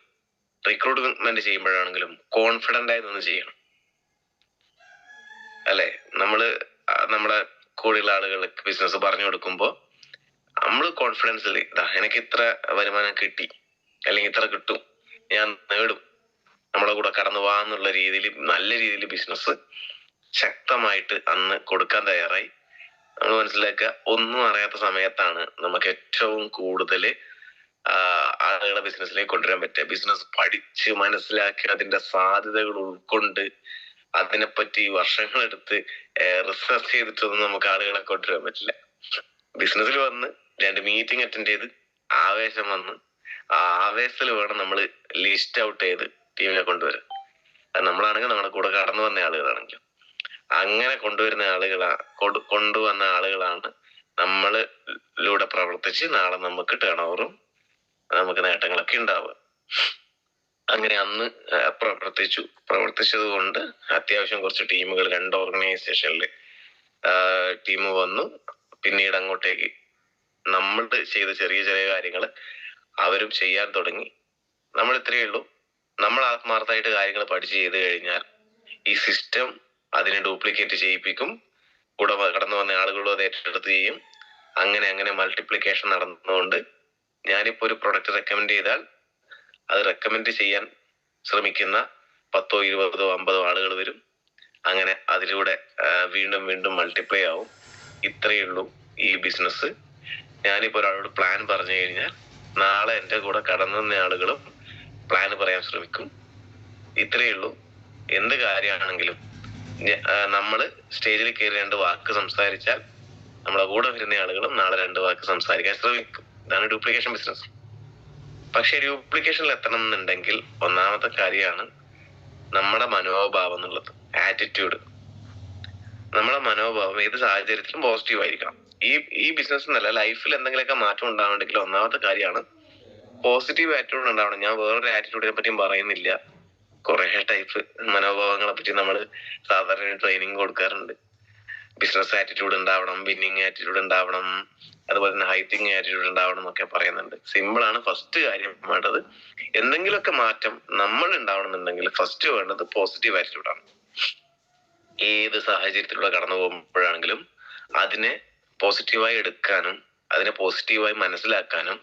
റിക്രൂട്ട്മെന്റ് ചെയ്യുമ്പോഴാണെങ്കിലും കോൺഫിഡന്റ് ആയി നിന്ന് ചെയ്യണം അല്ലെ? നമ്മുടെ കൂടെയുള്ള ആളുകൾക്ക് ബിസിനസ് പറഞ്ഞു കൊടുക്കുമ്പോൾ നമ്മൾ കോൺഫിഡൻസിൽ എനിക്ക് ഇത്ര വരുമാനം കിട്ടി അല്ലെങ്കിൽ ഇത്ര കിട്ടും, ഞാൻ നേടും, നമ്മളെ കൂടെ കടന്നു പോകാന്നുള്ള രീതിയിൽ നല്ല രീതിയിൽ ബിസിനസ് ശക്തമായിട്ട് അന്ന് കൊടുക്കാൻ തയ്യാറായി. നമ്മൾ മനസ്സിലാക്കുക, ഒന്നും അറിയാത്ത സമയത്താണ് നമുക്ക് ഏറ്റവും കൂടുതൽ ആളുകളെ ബിസിനസ്സിലേക്ക് കൊണ്ടുവരാൻ പറ്റുക. ബിസിനസ് പഠിച്ച് മനസ്സിലാക്കി അതിന്റെ സാധ്യതകൾ ഉൾക്കൊണ്ട് അതിനെപ്പറ്റി വർഷങ്ങളെടുത്ത് റിസർച്ച് ചെയ്തിട്ടൊന്നും നമുക്ക് ആളുകളെ കൊണ്ടുവരാൻ പറ്റില്ല. ബിസിനസ്സിൽ വന്ന് 2 മീറ്റിംഗ് അറ്റൻഡ് ചെയ്ത് ആവേശം വന്ന് ആ ആവേശത്തിൽ വേണം നമ്മൾ ലിസ്റ്റ് ഔട്ട് ചെയ്ത് ടീമിനെ കൊണ്ടുവരാൻ. അത് നമ്മളാണെങ്കിൽ നമ്മുടെ കൂടെ കടന്നു വന്ന ആളുകളാണെങ്കിലും അങ്ങനെ കൊണ്ടുവന്ന ആളുകളാണ് നമ്മളിലൂടെ പ്രവർത്തിച്ച് നാളെ നമുക്ക് ടേൺ ഓവറും നമുക്ക് നേട്ടങ്ങളൊക്കെ ഉണ്ടാവുക. അങ്ങനെ അന്ന് പ്രവർത്തിച്ചത് കൊണ്ട് അത്യാവശ്യം കുറച്ച് ടീമുകൾ 2 ഓർഗനൈസേഷനിൽ ടീം വന്നു. പിന്നീട് അങ്ങോട്ടേക്ക് നമ്മൾ ചെയ്ത ചെറിയ ചെറിയ കാര്യങ്ങൾ അവരും ചെയ്യാൻ തുടങ്ങി. നമ്മൾ ഇത്രയേ ഉള്ളൂ, നമ്മൾ ആത്മാർത്ഥമായിട്ട് കാര്യങ്ങൾ പഠിച്ച് ചെയ്ത് കഴിഞ്ഞാൽ ഈ സിസ്റ്റം അതിനെ ഡ്യൂപ്ലിക്കേറ്റ് ചെയ്യിപ്പിക്കും. കൂടെ കടന്നു വന്ന ആളുകളും അത് ഏറ്റെടുത്ത് ചെയ്യും. അങ്ങനെ മൾട്ടിപ്ലിക്കേഷൻ നടന്നുകൊണ്ട് ഞാനിപ്പോ ഒരു പ്രൊഡക്റ്റ് റെക്കമെൻഡ് ചെയ്താൽ അത് റെക്കമെൻഡ് ചെയ്യാൻ ശ്രമിക്കുന്ന 10, 20, 50 ആളുകൾ വരും. അങ്ങനെ അതിലൂടെ വീണ്ടും മൾട്ടിപ്ലൈ ആവും. ഇത്രയേ ഉള്ളൂ ഈ ബിസിനസ്. ഞാനിപ്പോ ഒരാളോട് പ്ലാൻ പറഞ്ഞു കഴിഞ്ഞാൽ നാളെ എൻ്റെ കൂടെ കടന്നു വന്ന ആളുകളും പ്ലാൻ പറയാൻ ശ്രമിക്കും. ഇത്രയേ ഉള്ളൂ. എന്ത് കാര്യമാണെങ്കിലും നമ്മള് സ്റ്റേജിൽ കയറി 2 വാക്ക് സംസാരിച്ചാൽ നമ്മളെ കൂടെ വരുന്ന ആളുകളും നാളെ 2 വാക്ക് സംസാരിക്കാൻ ശ്രമിക്കും. ഇതാണ് ഡ്യൂപ്ലിക്കേഷൻ ബിസിനസ്. പക്ഷെ ഡ്യൂപ്ലിക്കേഷനിൽ എത്തണം എന്നുണ്ടെങ്കിൽ ഒന്നാമത്തെ കാര്യമാണ് നമ്മുടെ മനോഭാവം എന്നുള്ളത്, ആറ്റിറ്റ്യൂഡ്. നമ്മളെ മനോഭാവം ഏത് സാഹചര്യത്തിലും പോസിറ്റീവ് ആയിരിക്കണം. ഈ ബിസിനസ് എന്നല്ല, ലൈഫിൽ എന്തെങ്കിലുമൊക്കെ മാറ്റം ഉണ്ടാവണമെങ്കിൽ ഒന്നാമത്തെ കാര്യമാണ് പോസിറ്റീവ് ആറ്റിറ്റ്യൂഡ് ഉണ്ടാവണം. ഞാൻ വേറൊരു ആറ്റിറ്റ്യൂഡിനെ പറ്റിയും പറയുന്നില്ല. കുറെ ടൈപ്പ് മനോഭാവങ്ങളെ പറ്റി നമ്മൾ സാധാരണ ട്രെയിനിങ് കൊടുക്കാറുണ്ട്. ബിസിനസ് ആറ്റിറ്റ്യൂഡ് ഉണ്ടാവണം, വിന്നിങ് ആറ്റിറ്റ്യൂഡ് ഉണ്ടാവണം, അതുപോലെ തന്നെ ഹൈത്തിങ് ആറ്റിറ്റ്യൂഡ് ഉണ്ടാവണം എന്നൊക്കെ പറയുന്നുണ്ട്. സിമ്പിൾ ആണ്. ഫസ്റ്റ് കാര്യം വേണ്ടത്, എന്തെങ്കിലുമൊക്കെ മാറ്റം നമ്മൾ ഉണ്ടാവണമെന്നുണ്ടെങ്കിൽ ഫസ്റ്റ് വേണ്ടത് പോസിറ്റീവ് ആറ്റിറ്റ്യൂഡാണ്. ഏത് സാഹചര്യത്തിലൂടെ കടന്നു പോകുമ്പോഴാണെങ്കിലും അതിനെ പോസിറ്റീവായി എടുക്കാനും അതിനെ പോസിറ്റീവായി മനസ്സിലാക്കാനും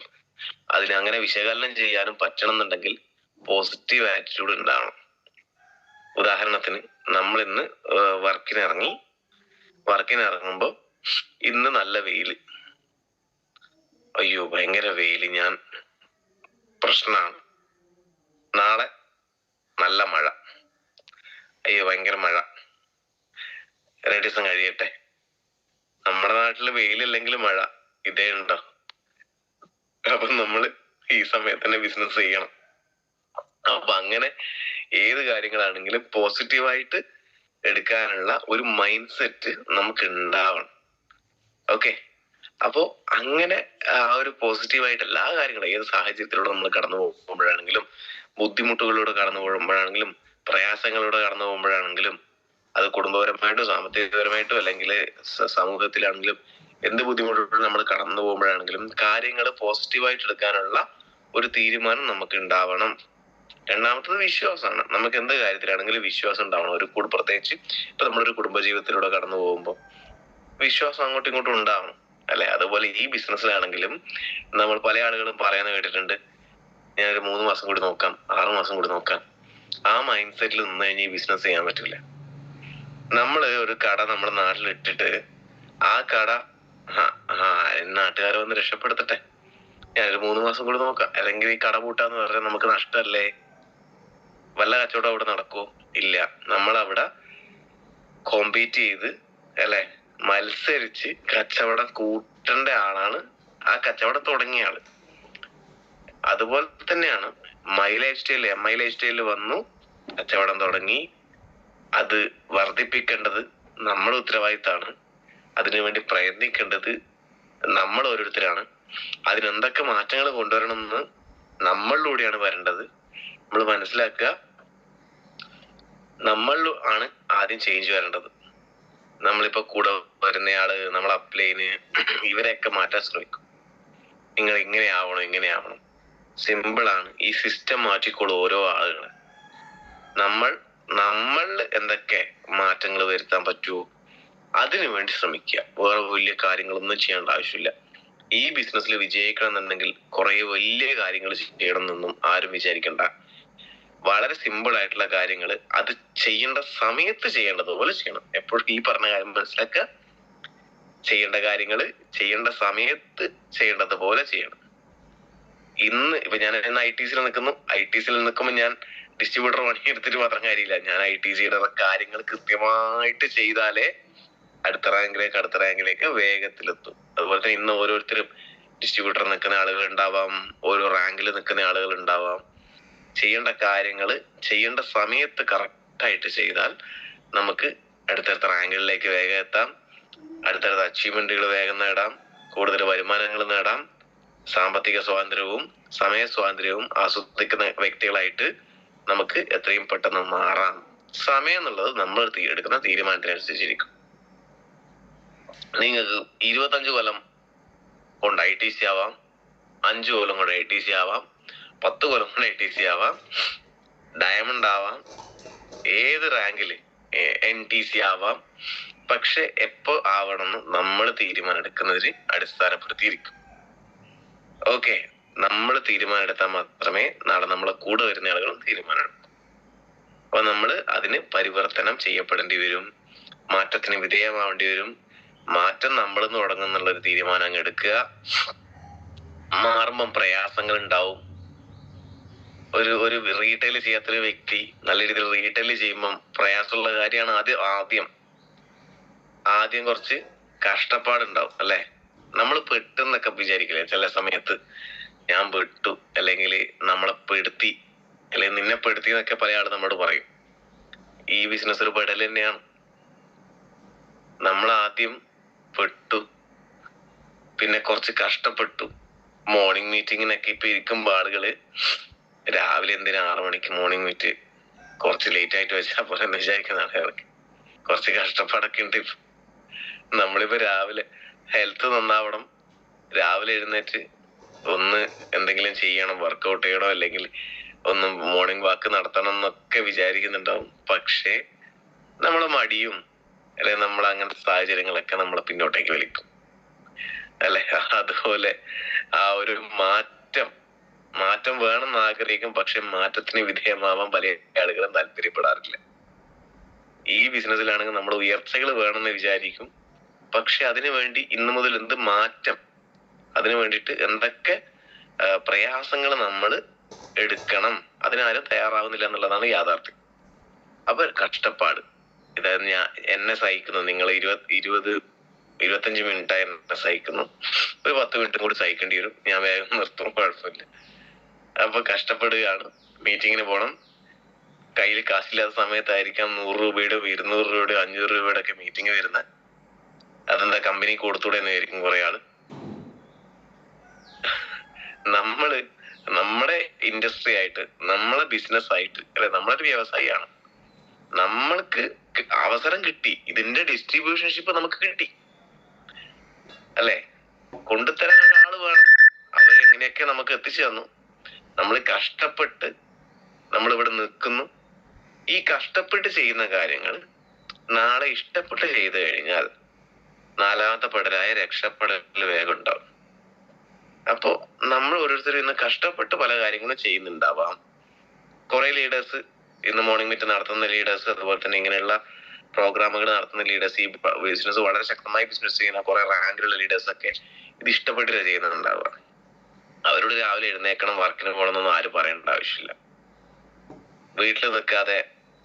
അതിനെ അങ്ങനെ വിശകലനം ചെയ്യാനും പറ്റണം എന്നുണ്ടെങ്കിൽ പോസിറ്റീവ് ആറ്റിറ്റ്യൂഡ് ഉണ്ടാവണം. ഉദാഹരണത്തിന്, നമ്മൾ ഇന്ന് വർക്കിനിറങ്ങുമ്പോ ഇന്ന് നല്ല വെയില്, അയ്യോ ഭയങ്കര വെയില്, ഞാൻ പ്രശ്നമാണ്. നാളെ നല്ല മഴ, അയ്യോ ഭയങ്കര മഴ, 2 ദിവസം കഴിയട്ടെ. നമ്മുടെ നാട്ടില് വെയിലില്ലെങ്കിൽ മഴ, ഇതേ ഉണ്ടോ? അപ്പൊ നമ്മള് ഈ സമയത്ത് തന്നെ ബിസിനസ് ചെയ്യണം. അപ്പൊ അങ്ങനെ ഏത് കാര്യങ്ങളാണെങ്കിലും പോസിറ്റീവായിട്ട് എടുക്കാനുള്ള ഒരു മൈൻഡ് സെറ്റ് നമുക്ക് ഉണ്ടാവണം. ഓക്കെ, അപ്പോ അങ്ങനെ ആ ഒരു പോസിറ്റീവായിട്ട് എല്ലാ കാര്യങ്ങളും ഏത് സാഹചര്യത്തിലൂടെ നമ്മൾ കടന്നു പോകുമ്പോഴാണെങ്കിലും, ബുദ്ധിമുട്ടുകളിലൂടെ കടന്നു പോകുമ്പോഴാണെങ്കിലും, പ്രയാസങ്ങളിലൂടെ കടന്നു പോകുമ്പോഴാണെങ്കിലും, അത് കുടുംബപരമായിട്ടും സാമ്പത്തികപരമായിട്ടും അല്ലെങ്കിൽ സമൂഹത്തിലാണെങ്കിലും എന്ത് ബുദ്ധിമുട്ടുകളും നമ്മൾ കടന്നു പോകുമ്പോഴാണെങ്കിലും കാര്യങ്ങൾ പോസിറ്റീവായിട്ട് എടുക്കാനുള്ള ഒരു തീരുമാനം നമുക്ക് ഉണ്ടാവണം. രണ്ടാമത്തത് വിശ്വാസമാണ്. നമുക്ക് എന്ത് കാര്യത്തിലാണെങ്കിലും വിശ്വാസം ഉണ്ടാവണം. പ്രത്യേകിച്ച് ഇപ്പൊ നമ്മളൊരു കുടുംബജീവിതത്തിലൂടെ കടന്നു പോകുമ്പോൾ വിശ്വാസം അങ്ങോട്ടും ഇങ്ങോട്ടും ഉണ്ടാവണം, അല്ലെ? അതുപോലെ ഈ ബിസിനസ്സിലാണെങ്കിലും നമ്മൾ പല ആളുകളും പറയാൻ കേട്ടിട്ടുണ്ട്, ഞാനൊരു 3 മാസം കൂടി നോക്കാം, 6 മാസം കൂടി നോക്കാം. ആ മൈൻഡ് സെറ്റിൽ നിന്ന് കഴിഞ്ഞാൽ ഈ ബിസിനസ് ചെയ്യാൻ പറ്റില്ല. നമ്മള് ഒരു കട നമ്മുടെ നാട്ടിൽ ഇട്ടിട്ട് ആ കട നാട്ടുകാരെ വന്ന് രക്ഷപ്പെടുത്തട്ടെ, ഞാനൊരു 3 മാസം കൂടി നോക്കാം, അല്ലെങ്കിൽ ഈ കട പൂട്ടാന്ന് പറഞ്ഞാൽ നമുക്ക് നഷ്ടമല്ലേ? വല്ല കച്ചവടം അവിടെ നടക്കുവോ? ഇല്ല. നമ്മളവിടെ കോമ്പീറ്റ് ചെയ്ത്, അല്ലെ, മത്സരിച്ച് കച്ചവടം കൂട്ടേണ്ട ആളാണ് ആ കച്ചവടം തുടങ്ങിയ ആള്. അതുപോലെ തന്നെയാണ് MI ലൈഫ് സ്റ്റൈലിൽ വന്നു, കച്ചവടം തുടങ്ങി, അത് വർദ്ധിപ്പിക്കേണ്ടത് നമ്മുടെ ഉത്തരവാദിത്തമാണ്. അതിനുവേണ്ടി പ്രയത്നിക്കേണ്ടത് നമ്മൾ ഓരോരുത്തരാണ്. അതിനെന്തൊക്കെ മാറ്റങ്ങൾ കൊണ്ടുവരണം എന്ന് നമ്മളിലൂടെയാണ് വരേണ്ടത്. നമ്മൾ മനസ്സിലാക്കുക, നമ്മൾ ആണ് ആദ്യം ചേഞ്ച് വരേണ്ടത്. നമ്മളിപ്പോ കൂടെ വരുന്നയാള്, നമ്മൾ അപ്ലൈന്, ഇവരെയൊക്കെ മാറ്റാൻ ശ്രമിക്കും. നിങ്ങൾ ഇങ്ങനെ ആവണം. സിമ്പിൾ ആണ്. ഈ സിസ്റ്റം മാറ്റിക്കോളൂ ഓരോ ആളുകളെ. നമ്മൾ എന്തൊക്കെ മാറ്റങ്ങൾ വരുത്താൻ പറ്റുമോ അതിനു വേണ്ടി ശ്രമിക്കുക. വേറെ വലിയ കാര്യങ്ങളൊന്നും ചെയ്യേണ്ട ആവശ്യമില്ല. ഈ ബിസിനസ്സിൽ വിജയിക്കണം എന്നുണ്ടെങ്കിൽ കുറെ വലിയ കാര്യങ്ങൾ ചെയ്യണം എന്നൊന്നും ആരും വിചാരിക്കണ്ട. വളരെ സിമ്പിൾ ആയിട്ടുള്ള കാര്യങ്ങൾ അത് ചെയ്യേണ്ട സമയത്ത് ചെയ്യേണ്ടതുപോലെ ചെയ്യണം. എപ്പോഴും ഈ പറഞ്ഞ കാര്യം മനസ്സിലാക്കുക. ചെയ്യേണ്ട കാര്യങ്ങൾ ചെയ്യേണ്ട സമയത്ത് ചെയ്യേണ്ടതുപോലെ ചെയ്യണം. ഇന്ന് ഇപ്പൊ ഞാൻ ITCയിൽ നിൽക്കുന്നു. ITCയിൽ നിൽക്കുമ്പോൾ ഞാൻ ഡിസ്ട്രിബ്യൂട്ടർ പണി എടുത്തിട്ട് മാത്രം കാര്യമില്ല. ഞാൻ ITCയുടെ കാര്യങ്ങൾ കൃത്യമായിട്ട് ചെയ്താലേ അടുത്ത റാങ്കിലേക്ക് വേഗത്തിലെത്തും. അതുപോലെ തന്നെ ഇന്ന് ഓരോരുത്തരും ഡിസ്ട്രിബ്യൂട്ടർ നിൽക്കുന്ന ആളുകൾ ഉണ്ടാവാം, ഓരോ റാങ്കിൽ നിൽക്കുന്ന ആളുകൾ ഉണ്ടാവാം. ചെയ്യേണ്ട കാര്യങ്ങൾ ചെയ്യേണ്ട സമയത്ത് കറക്റ്റായിട്ട് ചെയ്താൽ നമുക്ക് അടുത്തടുത്ത റാങ്കുകളിലേക്ക് വേഗം എത്താം, അടുത്തടുത്ത അച്ചീവ്മെന്റുകൾ വേഗം നേടാം, കൂടുതൽ വരുമാനങ്ങൾ നേടാം, സാമ്പത്തിക സ്വാതന്ത്ര്യവും സമയ സ്വാതന്ത്ര്യവും ആസ്വദിക്കുന്ന വ്യക്തികളായിട്ട് നമുക്ക് എത്രയും പെട്ടെന്ന് മാറാം. സമയം എന്നുള്ളത് നമ്മൾ എടുക്കുന്ന തീരുമാനത്തിനനുസരിച്ചിരിക്കും. നിങ്ങൾക്ക് 25 കൊല്ലം കൊണ്ട് ITC ആവാം, 5 കൊല്ലം കൊണ്ട് ITC ആവാം, 10 കൊല്ലം കൊണ്ട് ITC ആവാം, ഡയമണ്ട് ആവാം, ഏത് റാങ്കില് NTC ആവാം. പക്ഷെ എപ്പോ ആവണമെന്ന് നമ്മൾ തീരുമാനം എടുക്കുന്നതിന് അടിസ്ഥാനപ്പെടുത്തിയിരിക്കും. ഓക്കെ, നമ്മൾ തീരുമാനം എടുത്താൽ മാത്രമേ നാളെ നമ്മളെ കൂടെ വരുന്ന ആളുകളും തീരുമാനം എടുക്കും. അപ്പൊ നമ്മൾ അതിന് പരിവർത്തനം ചെയ്യപ്പെടേണ്ടി വരും, മാറ്റത്തിന് വിധേയമാവേണ്ടി വരും. മാറ്റം നമ്മൾ തുടങ്ങുന്നുള്ളൊരു തീരുമാനം അങ്ങ് എടുക്കുക. മാറുമ്പം പ്രയാസങ്ങൾ ഉണ്ടാവും. ഒരു ഒരു റീറ്റെയിൽ ചെയ്യാത്തൊരു വ്യക്തി നല്ല രീതിയിൽ റീറ്റെയിൽ ചെയ്യുമ്പം പ്രയാസമുള്ള കാര്യമാണ്. ആദ്യം കുറച്ച് കഷ്ടപ്പാടുണ്ടാവും അല്ലെ. നമ്മൾ പെട്ടെന്നൊക്കെ വിചാരിക്കില്ലേ ചില സമയത്ത്, ഞാൻ പെട്ടു, അല്ലെങ്കിൽ നമ്മളെ പെടുത്തി, അല്ലെങ്കിൽ നിന്നെ പെടുത്തി എന്നൊക്കെ പല ആൾ നമ്മോട് പറയും. ഈ ബിസിനസ് ഒരു പെടൽ തന്നെയാണ്. നമ്മൾ ആദ്യം പെട്ടു, പിന്നെ കുറച്ച് കഷ്ടപ്പെട്ടു. മോർണിംഗ് മീറ്റിങ്ങിനൊക്കെ ഇപ്പൊ ഇരിക്കുമ്പോ ആളുകള് രാവിലെ എന്തിനാ 6 മണിക്ക് മോർണിംഗ് മീറ്റ്, കുറച്ച് ലേറ്റ് ആയിട്ട് വെച്ചാൽ പോലെ എന്ന് വിചാരിക്കുന്ന ആളുകൾക്ക് കുറച്ച് കഷ്ടപ്പാടൊക്കെ ഉണ്ട്. നമ്മളിപ്പോ രാവിലെ ഹെൽത്ത് നന്നാവണം, രാവിലെ എഴുന്നേറ്റ് ഒന്ന് എന്തെങ്കിലും ചെയ്യണം, വർക്കൗട്ട് ചെയ്യണോ, അല്ലെങ്കിൽ ഒന്ന് മോർണിംഗ് വാക്ക് നടത്തണം എന്നൊക്കെ വിചാരിക്കുന്നുണ്ടാവും. പക്ഷേ നമ്മളെ മടിയും അല്ലെങ്കിൽ നമ്മൾ അങ്ങനത്തെ സാഹചര്യങ്ങളൊക്കെ നമ്മളെ പിന്നോട്ടേക്ക് വലിക്കും അല്ലെ. അതുപോലെ ആ ഒരു മാറ്റം വേണമെന്ന് ആഗ്രഹിക്കും, പക്ഷെ മാറ്റത്തിന് വിധേയമാവാൻ പല ആളുകളും താല്പര്യപ്പെടാറില്ല. ഈ ബിസിനസ്സിലാണെങ്കിൽ നമ്മൾ ഉയർച്ചകൾ വേണമെന്ന് വിചാരിക്കും, പക്ഷെ അതിനു വേണ്ടി ഇന്നു മുതൽ എന്ത് മാറ്റം, അതിനു വേണ്ടിയിട്ട് എന്തൊക്കെ പ്രയാസങ്ങൾ നമ്മൾ എടുക്കണം, അതിനാരും തയ്യാറാവുന്നില്ല എന്നുള്ളതാണ് യാഥാർത്ഥ്യം. അപ്പൊ കഷ്ടപ്പാട്, ഇതായത് എന്നെ സഹിക്കുന്നു, നിങ്ങൾ 25 മിനിറ്റായി എന്നെ സഹിക്കുന്നു, ഒരു 10 മിനിറ്റും കൂടി സഹിക്കേണ്ടി വരും, ഞാൻ വേഗം നിർത്തും, കുഴപ്പമില്ല. അപ്പൊ കഷ്ടപ്പെടുകയാണ്. മീറ്റിങ്ങിന് പോണം, കയ്യിൽ കാശില്ലാത്ത സമയത്തായിരിക്കാം 100 രൂപയുടെ 200 രൂപയുടെ 500 രൂപയുടെ ഒക്കെ മീറ്റിംഗ് വരുന്നത്. അതെന്താ കമ്പനി കൊടുത്തൂടെ എന്ന് വിചാരിക്കും കുറെ ആള്. നമ്മുടെ ഇൻഡസ്ട്രി ആയിട്ട്, നമ്മളെ ബിസിനസ് ആയിട്ട്, അല്ലെ, നമ്മളൊരു വ്യവസായിയാണ്, നമ്മൾക്ക് അവസരം കിട്ടി, ഇതിന്റെ ഡിസ്ട്രിബ്യൂഷൻഷിപ്പ് നമുക്ക് കിട്ടി അല്ലെ. കൊണ്ടുതരാൻ ഒരാള് വേണം, അവരെങ്ങനെയൊക്കെ നമുക്ക് എത്തിച്ചു തന്നു, നമ്മൾ കഷ്ടപ്പെട്ട് നമ്മളിവിടെ നിൽക്കുന്നു. ഈ കഷ്ടപ്പെട്ട് ചെയ്യുന്ന കാര്യങ്ങൾ നാളെ ഇഷ്ടപ്പെട്ട് ചെയ്തു കഴിഞ്ഞാൽ 4ാമത്തെ പെടലായ രക്ഷപ്പെടൽ വേഗം ഉണ്ടാവും. അപ്പോ നമ്മൾ ഓരോരുത്തരും ഇന്ന് കഷ്ടപ്പെട്ട് പല കാര്യങ്ങളും ചെയ്യുന്നുണ്ടാവാം. കുറെ ലീഡേഴ്സ്, ഇന്ന് മോർണിംഗ് മീറ്റ് നടത്തുന്ന ലീഡേഴ്സ്, അതുപോലെ തന്നെ ഇങ്ങനെയുള്ള പ്രോഗ്രാമുകൾ നടത്തുന്ന ലീഡേഴ്സ്, ഈ ബിസിനസ് വളരെ ശക്തമായി ബിസിനസ് ചെയ്യുന്ന കുറെ റാങ്കിലുള്ള ലീഡേഴ്സ് ഒക്കെ ഇത് ഇഷ്ടപ്പെട്ടില്ല ചെയ്യുന്നുണ്ടാവുക. അവരോട് രാവിലെ എഴുന്നേക്കണം, വർക്കിന് പോകണമെന്നൊന്നും ആരും പറയേണ്ട ആവശ്യമില്ല. വീട്ടിൽ നിൽക്കാതെ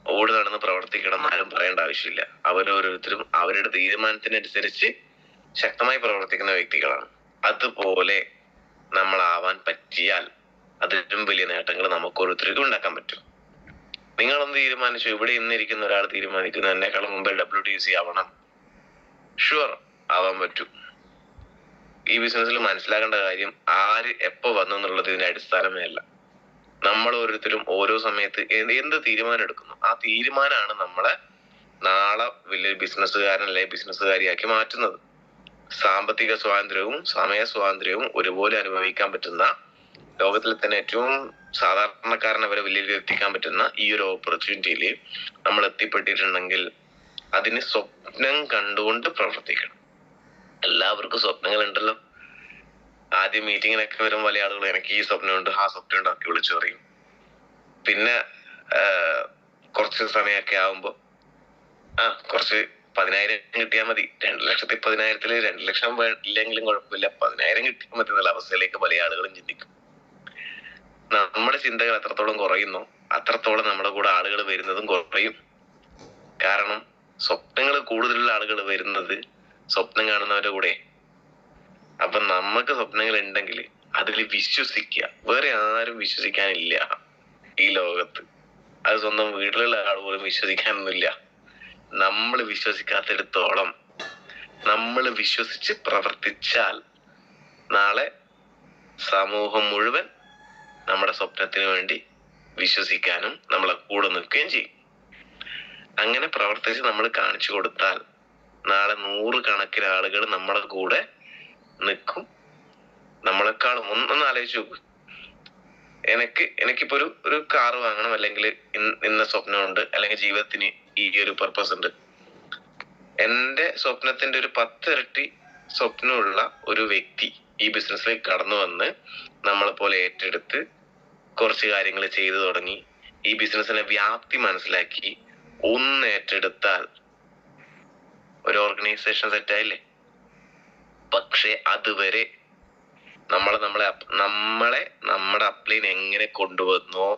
ഓടി നടന്ന് പ്രവർത്തിക്കണം ആരും പറയേണ്ട ആവശ്യമില്ല. അവരോരോരുത്തരും അവരുടെ തീരുമാനത്തിനനുസരിച്ച് ശക്തമായി പ്രവർത്തിക്കുന്ന വ്യക്തികളാണ്. അതുപോലെ നമ്മളാവാൻ പറ്റിയാൽ അതിലും വലിയ നേട്ടങ്ങൾ നമുക്ക് ഓരോരുത്തർക്കും ഉണ്ടാക്കാൻ പറ്റും. നിങ്ങളൊന്ന് തീരുമാനിച്ചു, ഇവിടെ ഇന്നിരിക്കുന്ന ഒരാൾ തീരുമാനിക്കുന്നു എന്നെക്കാളും മുമ്പേ WTC ആവണം, ഷുവർ ആവാൻ പറ്റും. ഈ ബിസിനസ്സിൽ മനസ്സിലാക്കേണ്ട കാര്യം, ആര് എപ്പോ വന്നു എന്നുള്ളത് ഇതിന്റെ അടിസ്ഥാനമേ അല്ല. നമ്മൾ ഓരോരുത്തരും ഓരോ സമയത്ത് എന്ത് തീരുമാനം എടുക്കുന്നു, ആ തീരുമാനമാണ് നമ്മളെ നാളെ വലിയ ബിസിനസ്സുകാരൻ അല്ലെങ്കിൽ ബിസിനസ്സുകാരിയാക്കി മാറ്റുന്നത്. സാമ്പത്തിക സ്വാതന്ത്ര്യവും സമയ സ്വാതന്ത്ര്യവും ഒരുപോലെ അനുഭവിക്കാൻ പറ്റുന്ന, ലോകത്തിൽ തന്നെ ഏറ്റവും സാധാരണക്കാരനെ വരെ വലിയ എത്തിക്കാൻ പറ്റുന്ന ഈ ഒരു ഓപ്പർച്യൂണിറ്റിയിൽ നമ്മൾ എത്തിപ്പെട്ടിട്ടുണ്ടെങ്കിൽ അതിന് സ്വപ്നം കണ്ടുകൊണ്ട് പ്രവർത്തിക്കണം. എല്ലാവർക്കും സ്വപ്നങ്ങൾ ഉണ്ടല്ലോ. ആദ്യം മീറ്റിങ്ങിനൊക്കെ വരും പല ആളുകൾ, എനിക്ക് ഈ സ്വപ്നമുണ്ട് ആ സ്വപ്നമുണ്ട് ഒക്കെ വിളിച്ചു പറയും. പിന്നെ കുറച്ച് സമയമൊക്കെ ആവുമ്പോ കുറച്ച് 10,000 കിട്ടിയാൽ മതി, 2,10,000-ൽ 2 ലക്ഷം ഇല്ലെങ്കിലും കുഴപ്പമില്ല, 10,000 കിട്ടിയാൽ മതി എന്നുള്ള അവസ്ഥയിലേക്ക് പല ആളുകളും ചിന്തിക്കും. നമ്മുടെ ചിന്തകൾ എത്രത്തോളം കുറയുന്നോ അത്രത്തോളം നമ്മുടെ കൂടെ ആളുകൾ വരുന്നതും കുറയും. കാരണം സ്വപ്നങ്ങൾ കൂടുതലുള്ള ആളുകൾ വരുന്നത് സ്വപ്നം കാണുന്നവരുടെ കൂടെ. അപ്പൊ നമുക്ക് സ്വപ്നങ്ങൾ ഉണ്ടെങ്കിൽ അതിൽ വിശ്വസിക്കുക. വേറെ ആരും വിശ്വസിക്കാനില്ല ഈ ലോകത്ത്. അത് സ്വന്തം വീട്ടിലുള്ള ആൾ പോലും വിശ്വസിക്കാനൊന്നുമില്ല. നമ്മൾ വിശ്വസിക്കാത്തിടത്തോളം, നമ്മൾ വിശ്വസിച്ച് പ്രവർത്തിച്ചാൽ നാളെ സമൂഹം മുഴുവൻ നമ്മുടെ സ്വപ്നത്തിന് വേണ്ടി വിശ്വസിക്കാനും നമ്മളെ കൂടെ നിൽക്കുകയും ചെയ്യും. അങ്ങനെ പ്രവർത്തിച്ച് നമ്മൾ കാണിച്ചു കൊടുത്താൽ നാളെ 100 കണക്കിന് ആളുകൾ നമ്മുടെ കൂടെ നിൽക്കും. നമ്മളെക്കാളും ഒന്ന് ആലോചിച്ച് നോക്ക്. എനിക്കിപ്പോ ഒരു കാറ് വാങ്ങണം, അല്ലെങ്കിൽ ഇന്ന സ്വപ്നമുണ്ട്, അല്ലെങ്കിൽ ജീവിതത്തിന് ഈ ഒരു പർപ്പസ് ഉണ്ട്. എന്റെ സ്വപ്നത്തിന്റെ ഒരു 10 ഇരട്ടി സ്വപ്നമുള്ള ഒരു വ്യക്തി ഈ ബിസിനസ്സിലേക്ക് കടന്നു വന്ന് നമ്മളെ പോലെ ഏറ്റെടുത്ത് കുറച്ച് കാര്യങ്ങൾ ചെയ്തു തുടങ്ങി ഈ ബിസിനസ്സിന്റെ വ്യാപ്തി മനസ്സിലാക്കി ഒന്ന് ഏറ്റെടുത്താൽ ഒരു ഓർഗനൈസേഷൻ സെറ്റായില്ലേ. പക്ഷെ അതുവരെ നമ്മളെ നമ്മുടെ അപ്ലൈൻ എങ്ങനെ കൊണ്ടുവന്നോ,